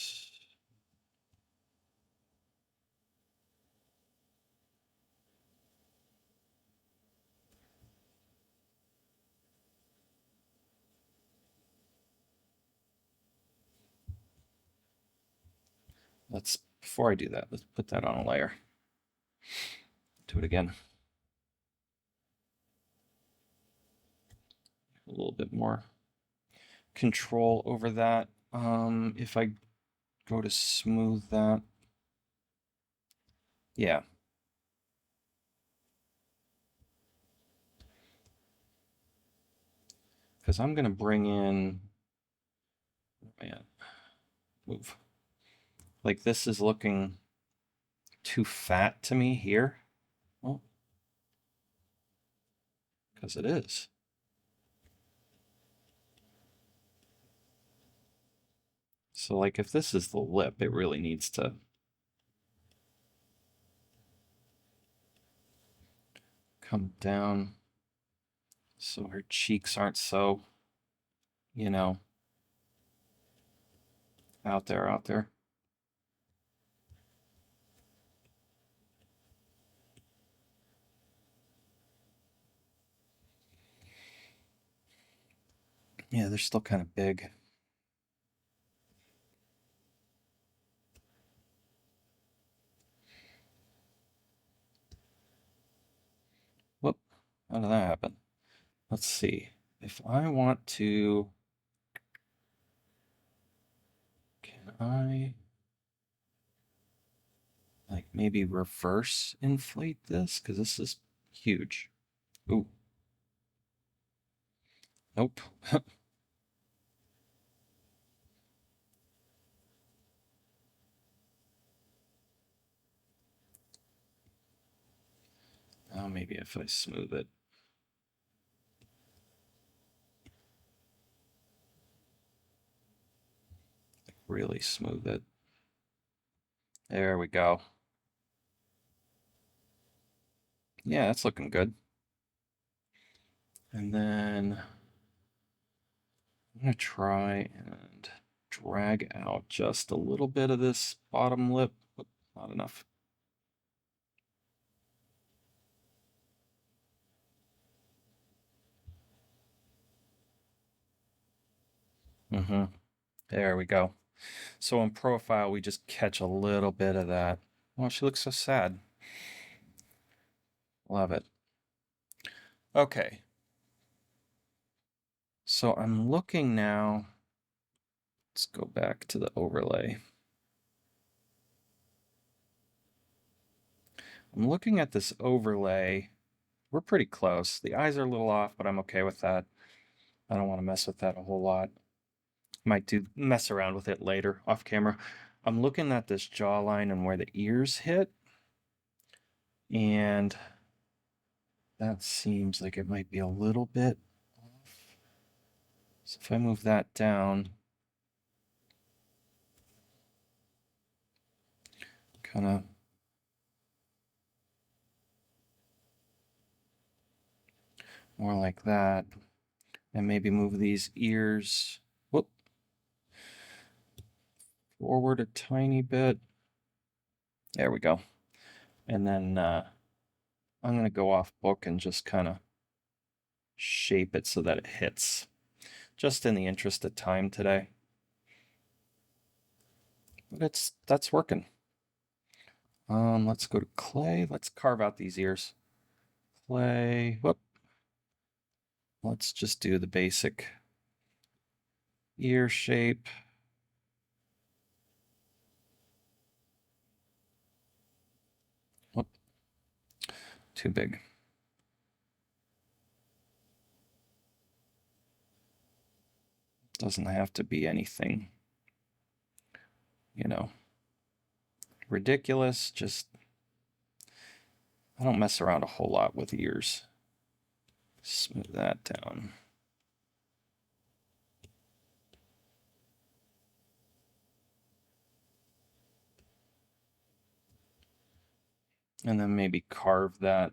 [SPEAKER 1] Before I do that, let's put that on a layer. Do it again. A little bit more control over that. If I go to smooth that, yeah. Because I'm gonna bring in, man, move. Like this is looking too fat to me here. Well, because it is. So like if this is the lip, it really needs to come down so her cheeks aren't so, you know, out there. Yeah, they're still kind of big. Whoop, how did that happen? Let's see. If I want to, can I like maybe reverse inflate this? Because this is huge. Ooh. Nope. Oh, maybe if I smooth it. Really smooth it. There we go. Yeah, that's looking good. And then I'm gonna try and drag out just a little bit of this bottom lip. Oop, not enough. There we go. So in profile, we just catch a little bit of that. Well, she looks so sad. Love it. Okay. So I'm looking now. Let's go back to the overlay. I'm looking at this overlay. We're pretty close. The eyes are a little off, but I'm okay with that. I don't want to mess with that a whole lot. Might mess around with it later off camera. I'm looking at this jawline and where the ears hit, and that seems like it might be a little bit off. So if I move that down, kind of more like that, and maybe move these ears, whoop, forward a tiny bit. There we go. And then I'm going to go off book and just kind of shape it so that it hits, just in the interest of time today. But that's working. Let's go to clay. Let's carve out these ears. Clay, whoop. Let's just do the basic ear shape. too big. Doesn't have to be anything, you know, ridiculous. Just, I don't mess around a whole lot with ears. Smooth that down. And then maybe carve that,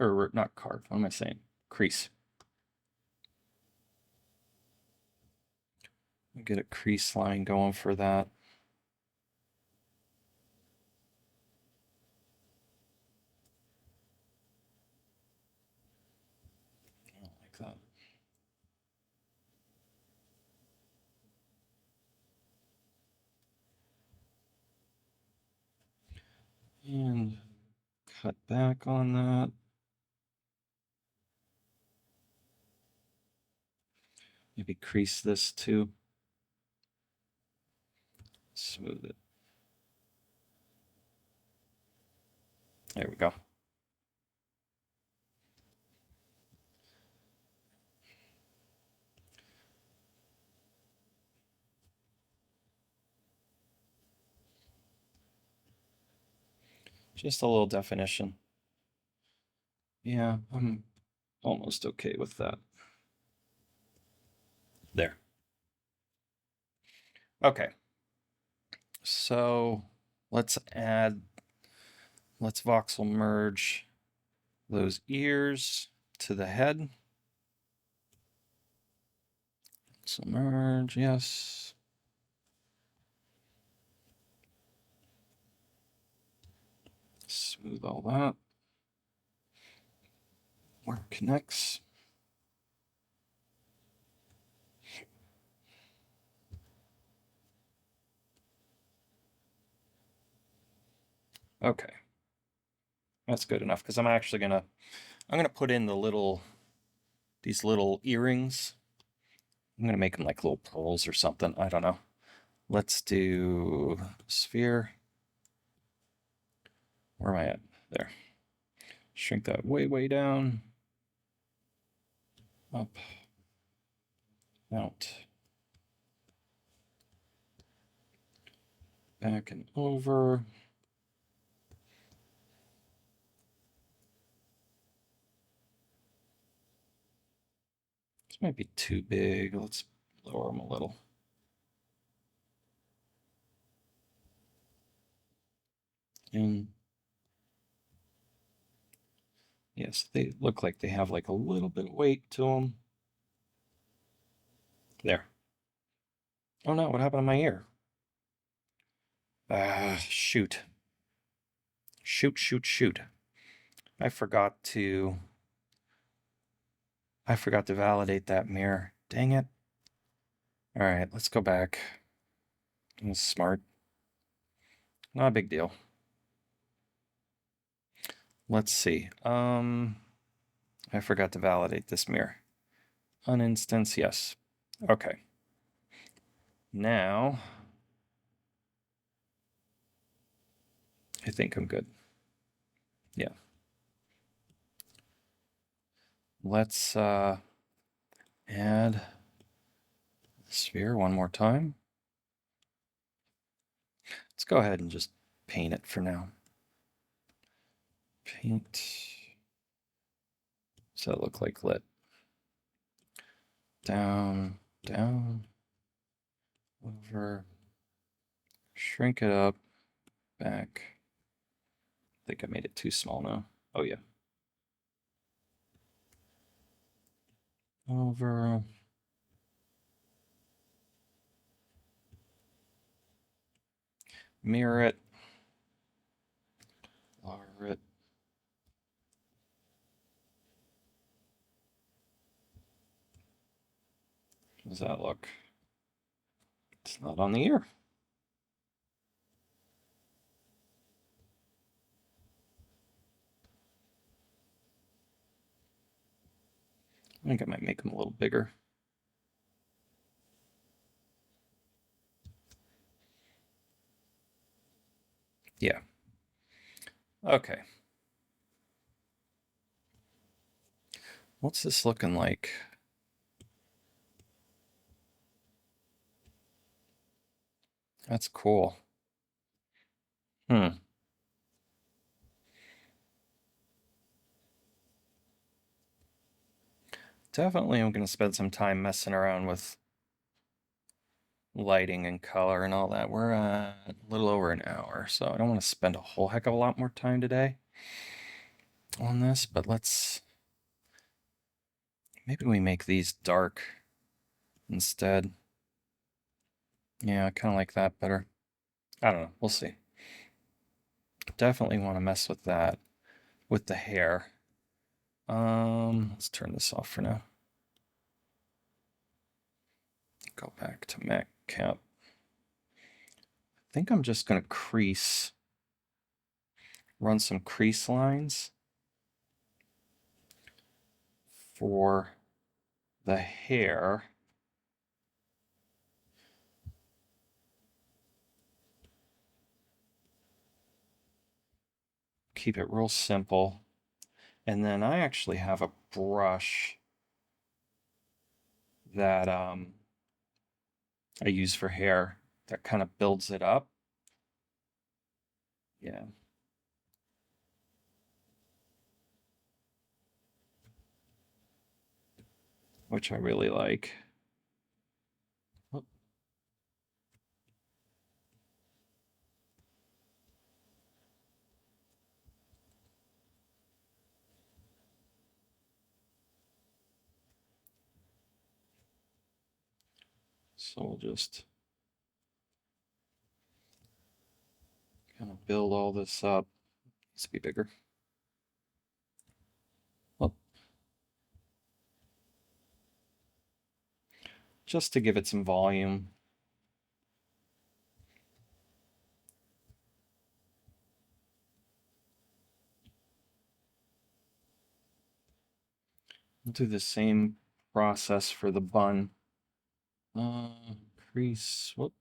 [SPEAKER 1] or not carve, what am I saying? Crease. Get a crease line going for that. Like that. And cut back on that. Maybe crease this too. Smooth it. There we go. Just a little definition. Yeah, I'm almost okay with that. There. Okay. So let's voxel merge those ears to the head. So merge, yes. Smooth all that. Where it connects. Okay. That's good enough because I'm actually gonna put in these little earrings. I'm gonna make them like little pearls or something. I don't know. Let's do sphere. Where am I at? There. Shrink that way, way down. Up. Out. Back and over. This might be too big. Let's lower them a little. And yes, they look like they have like a little bit of weight to them. There. Oh no, what happened to my ear? Shoot. Shoot. I forgot to validate that mirror. Dang it. All right, let's go back. That was smart. Not a big deal. Let's see. I forgot to validate this mirror. Uninstance, yes. Okay. Now, I think I'm good. Yeah. Let's add the sphere one more time. Let's go ahead and just paint it for now. Paint. So it look like lit. Down, down, over, shrink it up, back. I think I made it too small now. Oh yeah. Over. Mirror it. Lower it. How does that look? It's not on the ear. I think I might make them a little bigger. Yeah. Okay. What's this looking like? That's cool. Hmm. Definitely I'm going to spend some time messing around with lighting and color and all that. We're at a little over an hour, so I don't want to spend a whole heck of a lot more time today on this, but maybe we make these dark instead. Yeah, I kind of like that better. I don't know. We'll see. Definitely want to mess with that with the hair. Let's turn this off for now. Go back to Mac Cap. I think I'm just going to run some crease lines for the hair. Keep it real simple. And then I actually have a brush that I use for hair that kind of builds it up. Yeah. Which I really like. So we'll just kind of build all this up. Needs to be bigger. Well, just to give it some volume. We'll do the same process for the bun. Crease. Whoop.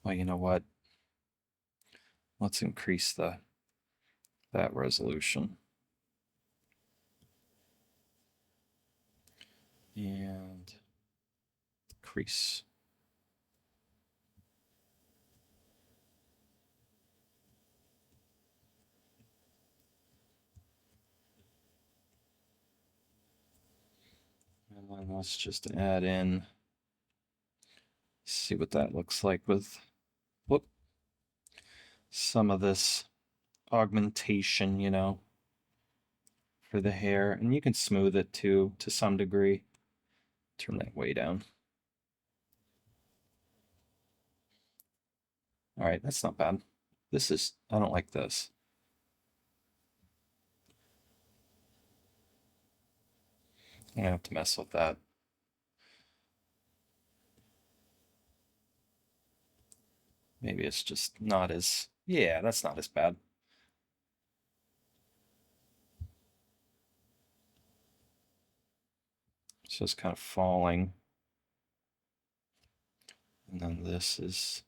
[SPEAKER 1] Well, you know what? Let's increase that resolution. And crease. And then let's just add in, see what that looks like with, whoop, some of this augmentation, you know, for the hair. And you can smooth it too, to some degree. Turn that way down. All right, that's not bad. I don't like this. I'm gonna have to mess with that. Maybe it's just not as, yeah, that's not as bad. It's just kind of falling. And then this is,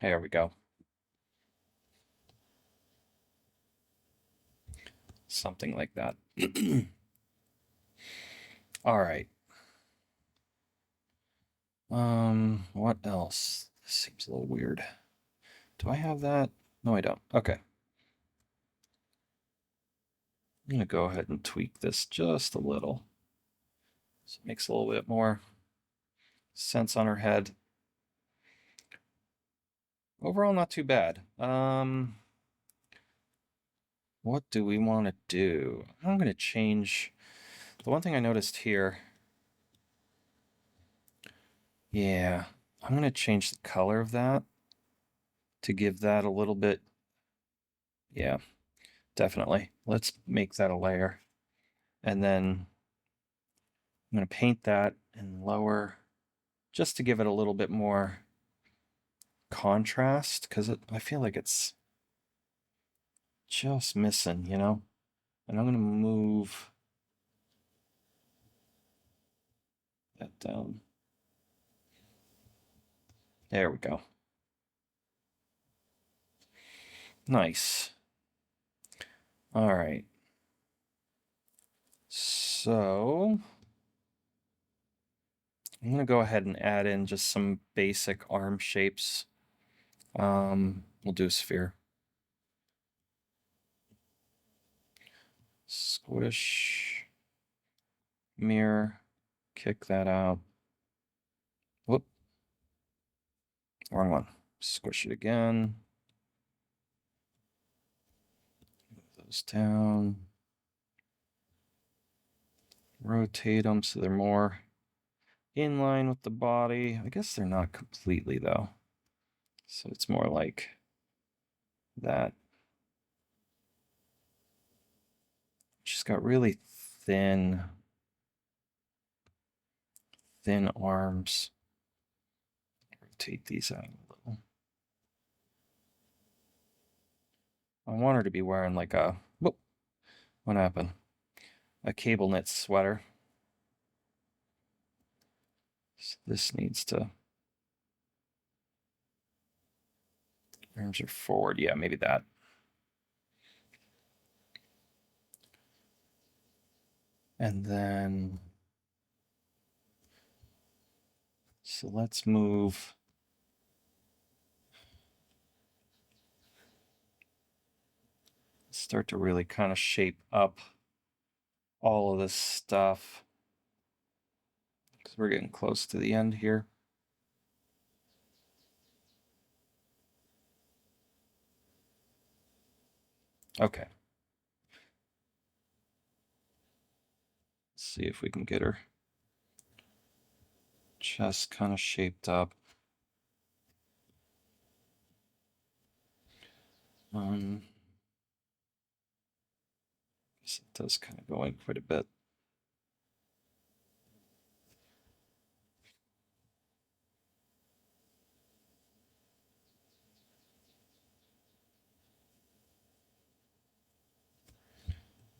[SPEAKER 1] there we go. Something like that. All right. What else? This seems a little weird. Do I have that? No, I don't. Okay. I'm gonna go ahead and tweak this just a little. So it makes a little bit more sense on her head. Overall, not too bad. What do we want to do? I'm gonna change. The one thing I noticed here, yeah, I'm gonna change the color of that to give that a little bit, yeah, definitely. Let's make that a layer. And then I'm gonna paint that and lower just to give it a little bit more contrast because I feel like it's just missing, you know? And I'm gonna move that down. There we go. Nice. All right. So I'm going to go ahead and add in just some basic arm shapes. We'll do a sphere. Squish, mirror, kick that out. Whoop. Wrong one. Squish it again. Move those down. Rotate them so they're more in line with the body. I guess they're not completely though. So it's more like that. She's got really thin arms. Rotate these out a little. I want her to be wearing like a, whoop, what happened? A cable knit sweater. So this needs to, arms are forward. Yeah, maybe that. And then, so let's move. Start to really kind of shape up all of this stuff because we're getting close to the end here. Okay. Let's see if we can get her chest kind of shaped up. I guess it does kind of go in quite a bit.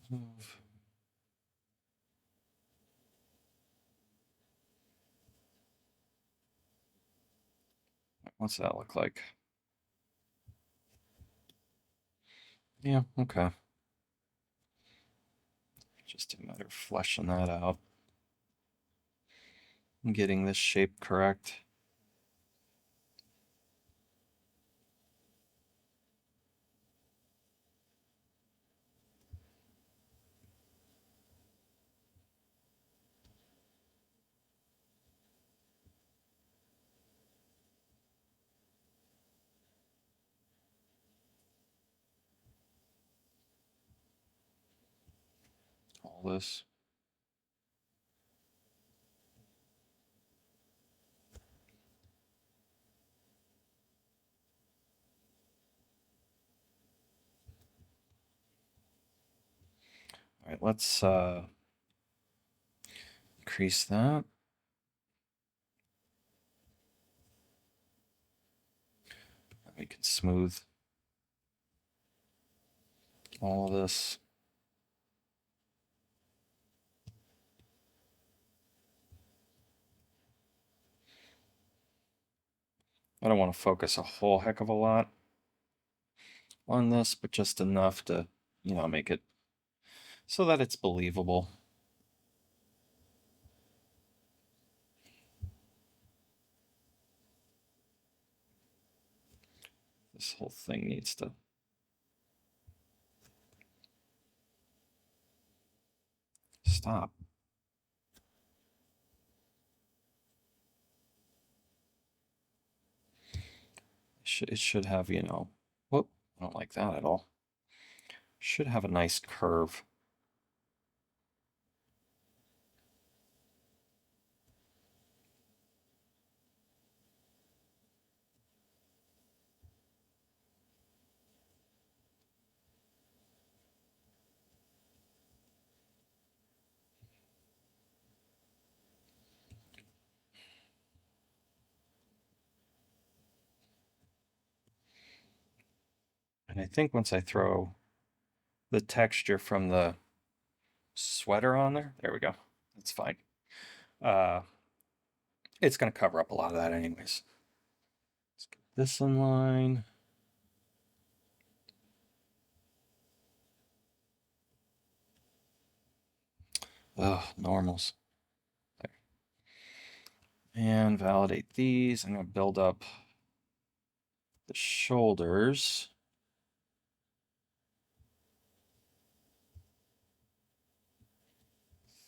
[SPEAKER 1] Move. What's that look like? Yeah, okay. Just a matter of fleshing that out and getting this shape correct. All this. All right, let's increase that. We can smooth all of this. I don't want to focus a whole heck of a lot on this, but just enough to, make it so that it's believable. This whole thing needs to stop. It should have, whoop, I don't like that at all. Should have a nice curve. And I think once I throw the texture from the sweater on there we go. That's fine. It's going to cover up a lot of that anyways. Let's get this in line. Ugh, normals. There. And validate these. I'm going to build up the shoulders.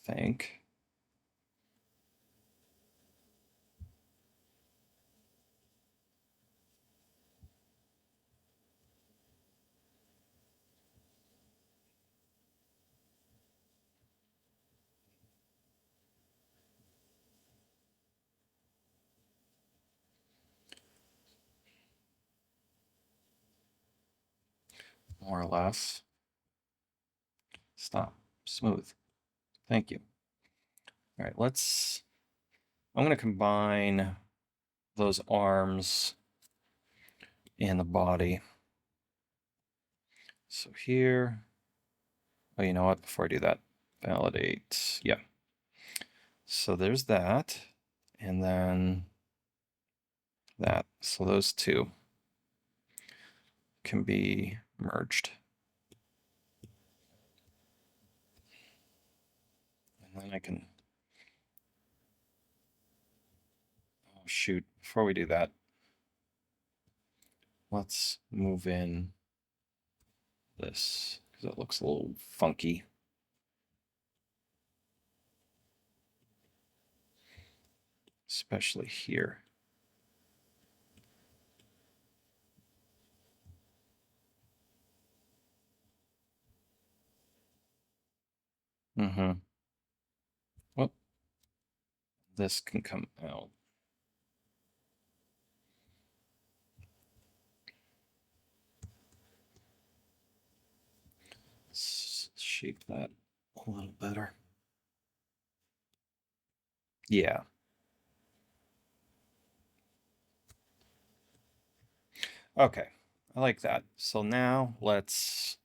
[SPEAKER 1] Think. More or less. Stop. Smooth. Thank you. All right, I'm going to combine those arms and the body. So here, oh, you know what? Before I do that, validate. Yeah. So there's that. And then that. So those two can be merged. And then I can, oh shoot, before we do that, let's move in this because it looks a little funky. Especially here. Mm-hmm. Well, this can come out. Let's shape that a little better. Yeah. Okay, I like that. So now let's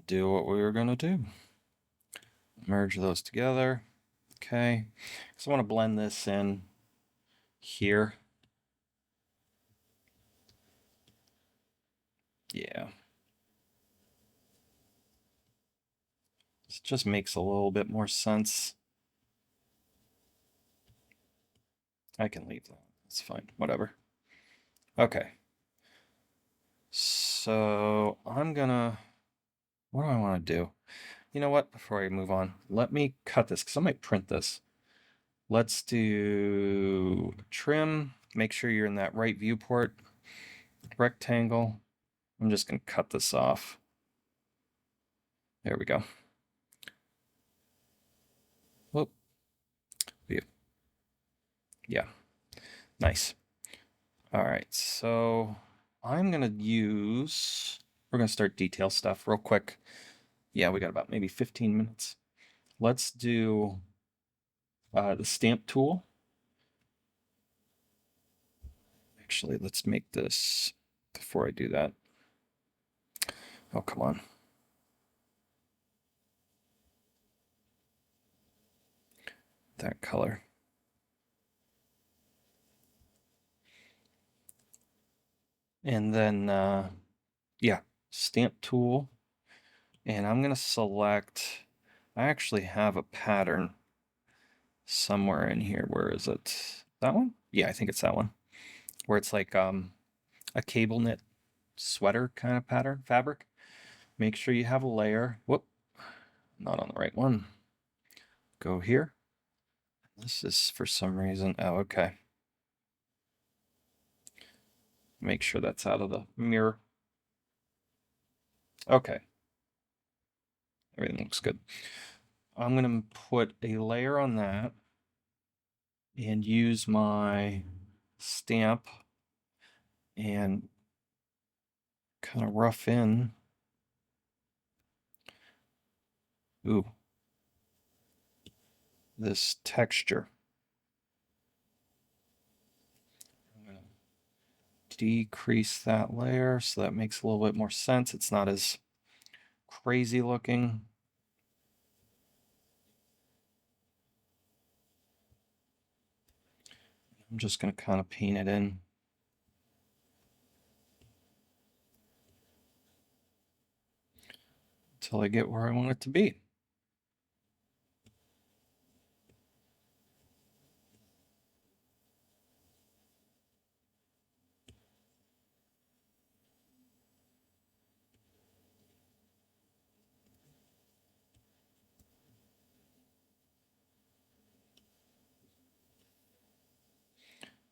[SPEAKER 1] do what we were gonna do. Merge those together. Okay, so I want to blend this in here. Yeah. This just makes a little bit more sense. I can leave that. It's fine. Whatever. Okay. So I'm gonna, what do I want to do? You know what? Before I move on, let me cut this because I might print this. Let's do trim. Make sure you're in that right viewport. Rectangle. I'm just going to cut this off. There we go. Whoop. View. Yeah. Nice. All right. So I'm going to use, we're going to start detail stuff real quick. Yeah, we got about maybe 15 minutes. Let's do the stamp tool. Actually, let's make this before I do that. Oh, come on. That color. And then, yeah, stamp tool. And I'm going to select, I actually have a pattern somewhere in here. Where is it? That one? Yeah, I think it's that one. Where it's like a cable knit sweater kind of pattern fabric. Make sure you have a layer. Whoop, not on the right one. Go here. This is for some reason, oh, okay. Make sure that's out of the mirror. Okay. Everything looks good. I'm going to put a layer on that and use my stamp and kind of rough in. Ooh. This texture. I'm going to decrease that layer so that makes a little bit more sense. It's not as crazy looking. I'm just going to kind of paint it in. Until I get where I want it to be.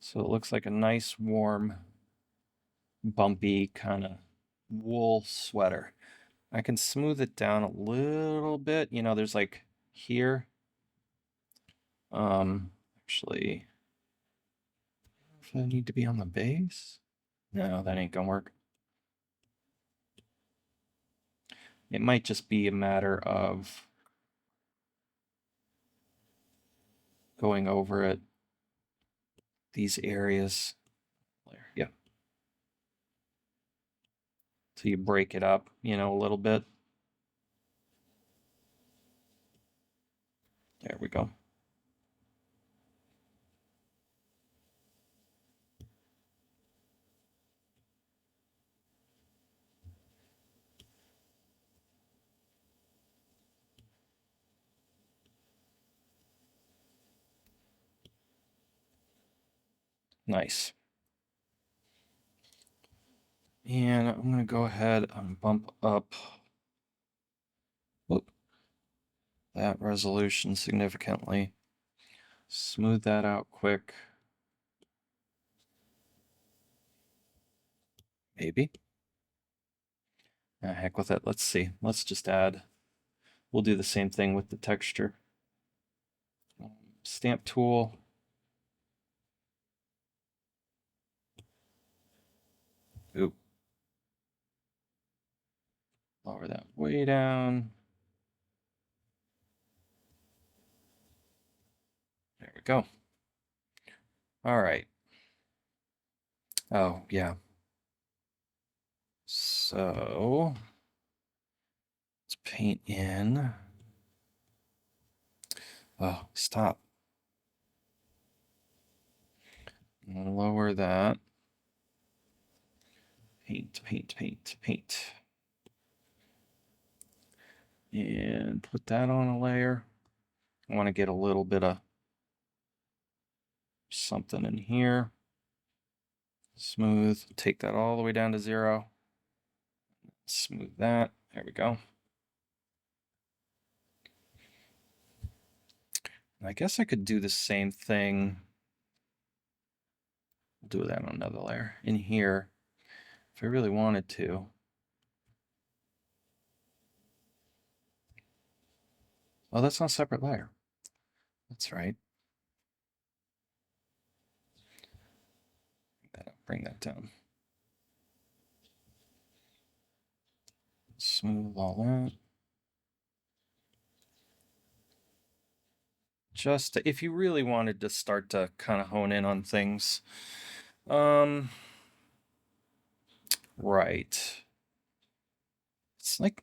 [SPEAKER 1] So it looks like a nice, warm, bumpy kind of wool sweater. I can smooth it down a little bit. You know, there's like here. Actually, if I need to be on the base. No, that ain't gonna work. It might just be a matter of going over it, these areas. Yeah. So you break it up, you know, a little bit. There we go. Nice. And I'm going to go ahead and bump up that resolution significantly. Smooth that out quick. Maybe. Ah, heck with it. Let's see. Let's just add. We'll do the same thing with the texture. Stamp tool. Oop. Lower that way down. There we go. All right. Oh, yeah. So let's paint in. Oh, stop. Lower that. Paint, paint, paint, paint. And put that on a layer. I want to get a little bit of something in here. Smooth. Take that all the way down to 0. Smooth that. There we go. I guess I could do the same thing. Do that on another layer in here if I really wanted to. Oh, that's not a separate layer. That's right. Bring that down. Smooth all that. Just if you really wanted to start to kind of hone in on things. Right. It's like,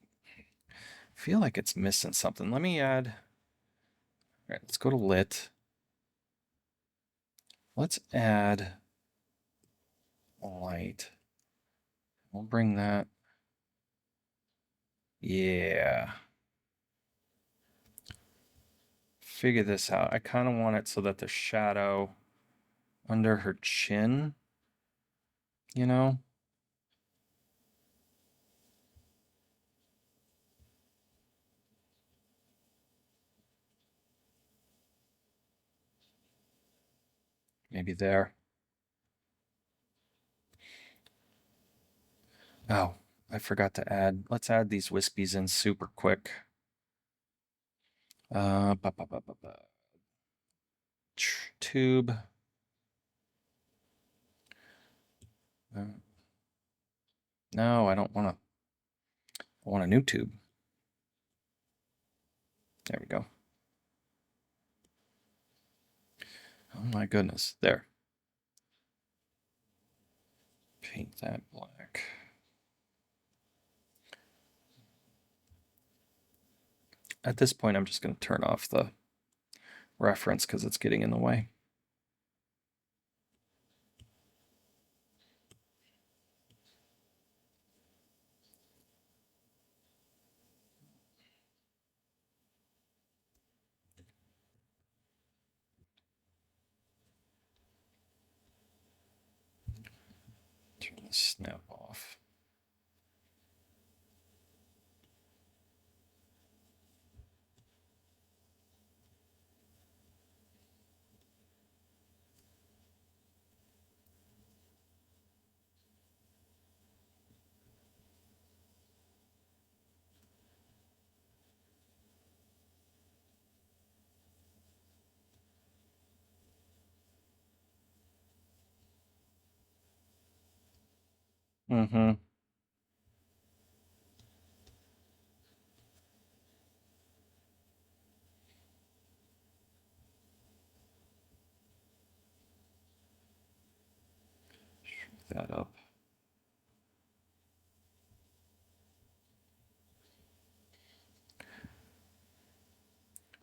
[SPEAKER 1] I feel like it's missing something. Let me add, all right, let's go to lit. Let's add light. We'll bring that. Yeah. Figure this out. I kind of want it so that the shadow under her chin, you know? Maybe there. Oh, I forgot to add. Let's add these wispies in super quick. Tube. No, I don't want to. I want a new tube. There we go. Oh my goodness. There. Paint that black. At this point, I'm just going to turn off the reference because it's getting in the way. Turn the snap off. Mm-hmm. Shrink that up.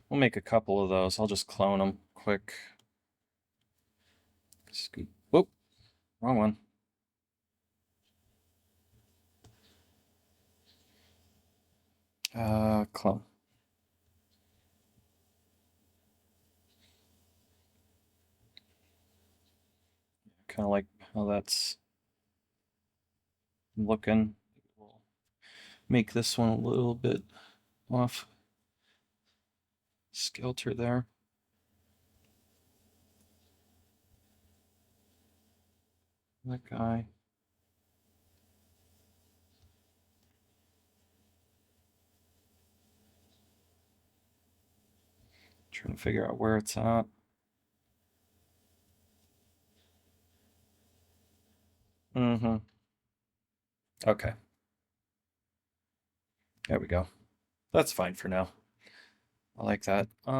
[SPEAKER 1] We'll make a couple of those. I'll just clone them quick. Scoop. Whoop. Wrong one. Clone. Kind of like how that's looking. We'll make this one a little bit off skelter there. That guy. Trying to figure out where it's at. Mm-hmm. Okay. There we go. That's fine for now. I like that. What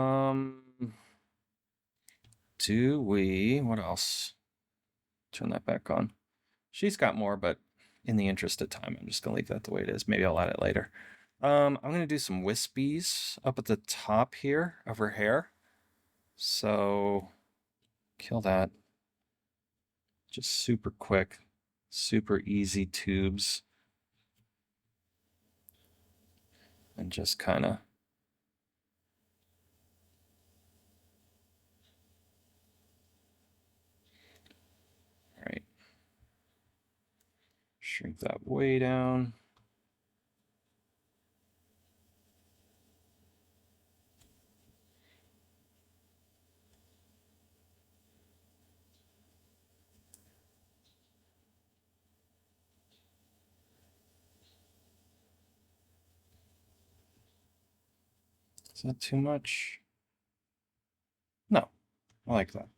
[SPEAKER 1] else? Turn that back on. She's got more, but in the interest of time, I'm just gonna leave that the way it is. Maybe I'll add it later. I'm gonna do some wispies up at the top here of her hair. So kill that. Just super quick, super easy tubes. And just kind of right. Shrink that way down. Is that too much? No, I like that.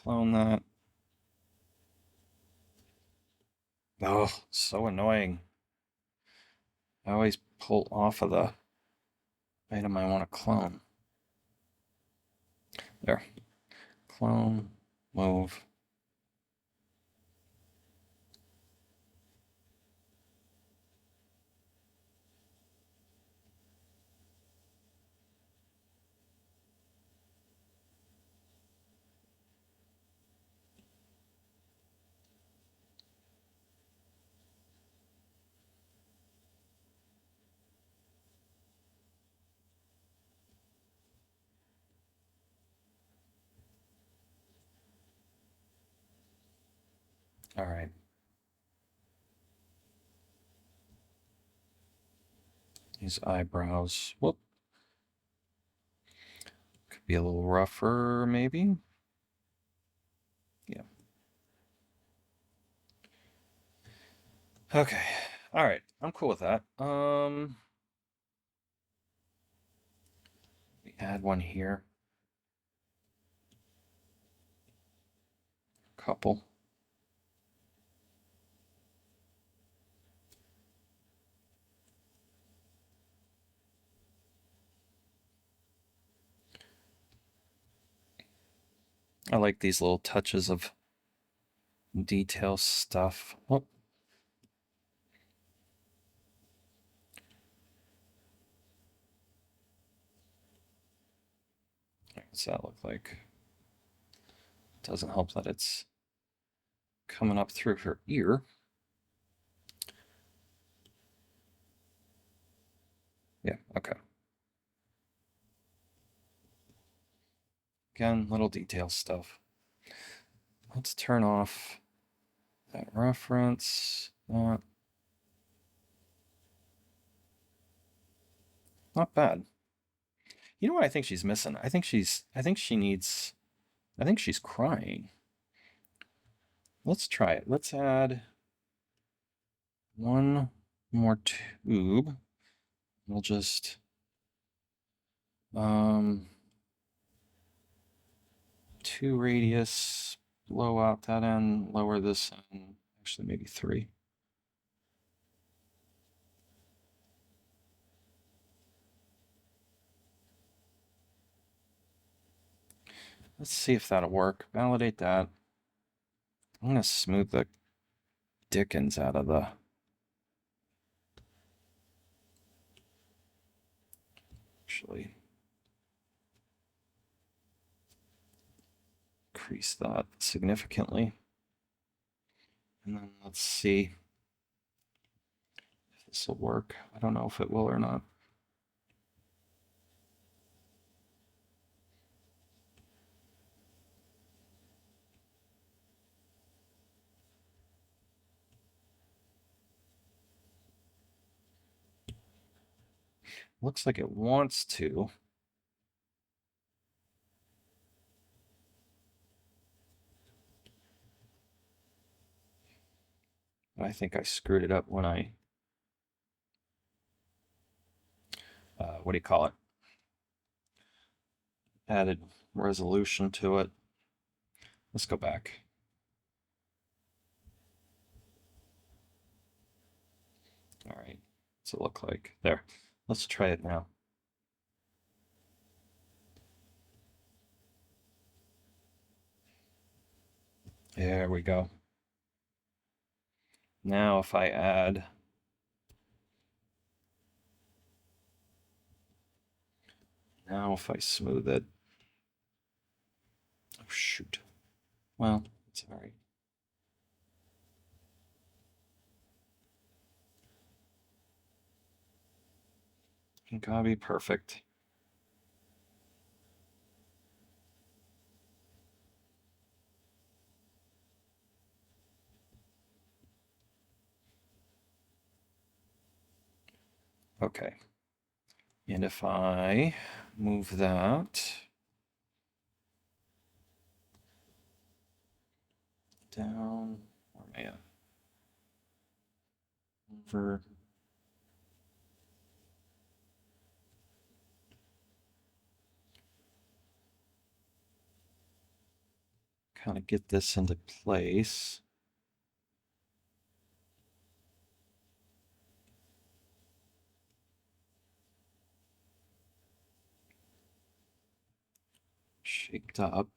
[SPEAKER 1] Clone that. Oh, so annoying. I always pull off of the item I want to clone. There. Clone, move. All right. These eyebrows. Whoop. Could be a little rougher, maybe. Yeah. Okay. All right. I'm cool with that. We add one here. Couple. I like these little touches of detail stuff. Oh. What's that look like? Doesn't help that it's coming up through her ear. Yeah, okay. Again, little detail stuff. Let's turn off That reference, not bad. You know what I think she's missing? I think she's crying. Let's try it. Let's add one more tube. We'll just, 2 radius, blow out that end, lower this end, actually maybe 3. Let's see if that'll work. Validate that. I'm gonna smooth the dickens out of the actually increase that significantly. And then let's see if this will work. I don't know if it will or not. Looks like it wants to. I think I screwed it up when I, what do you call it? Added resolution to it. Let's go back. All right, what's it look like? There. Let's try it now. There we go. Now if I add smooth it. Oh shoot. Well, it's all right. It gotta be perfect. Okay. And if I move that down, where am I at? Over. Kind of get this into place. Shaped up.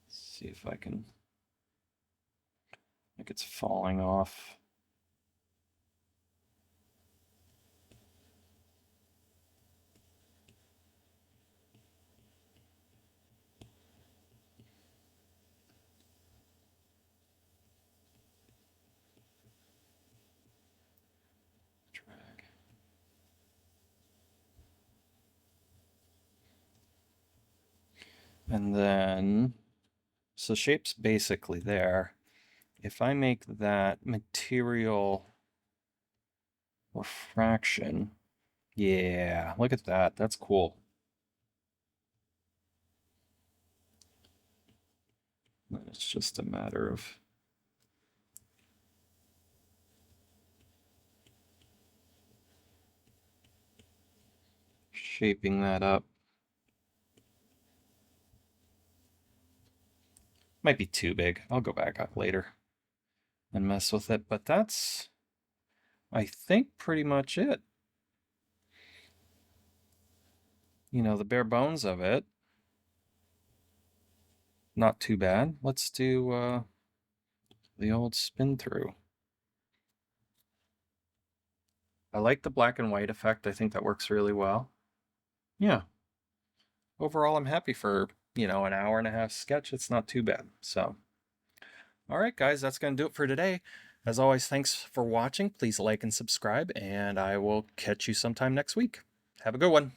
[SPEAKER 1] See if I can, like it's falling off. Drag. And then, so shape's basically there. If I make that material refraction, yeah, look at that. That's cool. It's just a matter of shaping that up. Might be too big. I'll go back up later and mess with it, but that's, I think, pretty much it. You know, the bare bones of it. Not too bad. Let's do the old spin through. I like the black and white effect. I think that works really well. Yeah. Overall, I'm happy for, an hour and a half sketch. It's not too bad. So, all right, guys, that's going to do it for today. As always, thanks for watching. Please like and subscribe, and I will catch you sometime next week. Have a good one.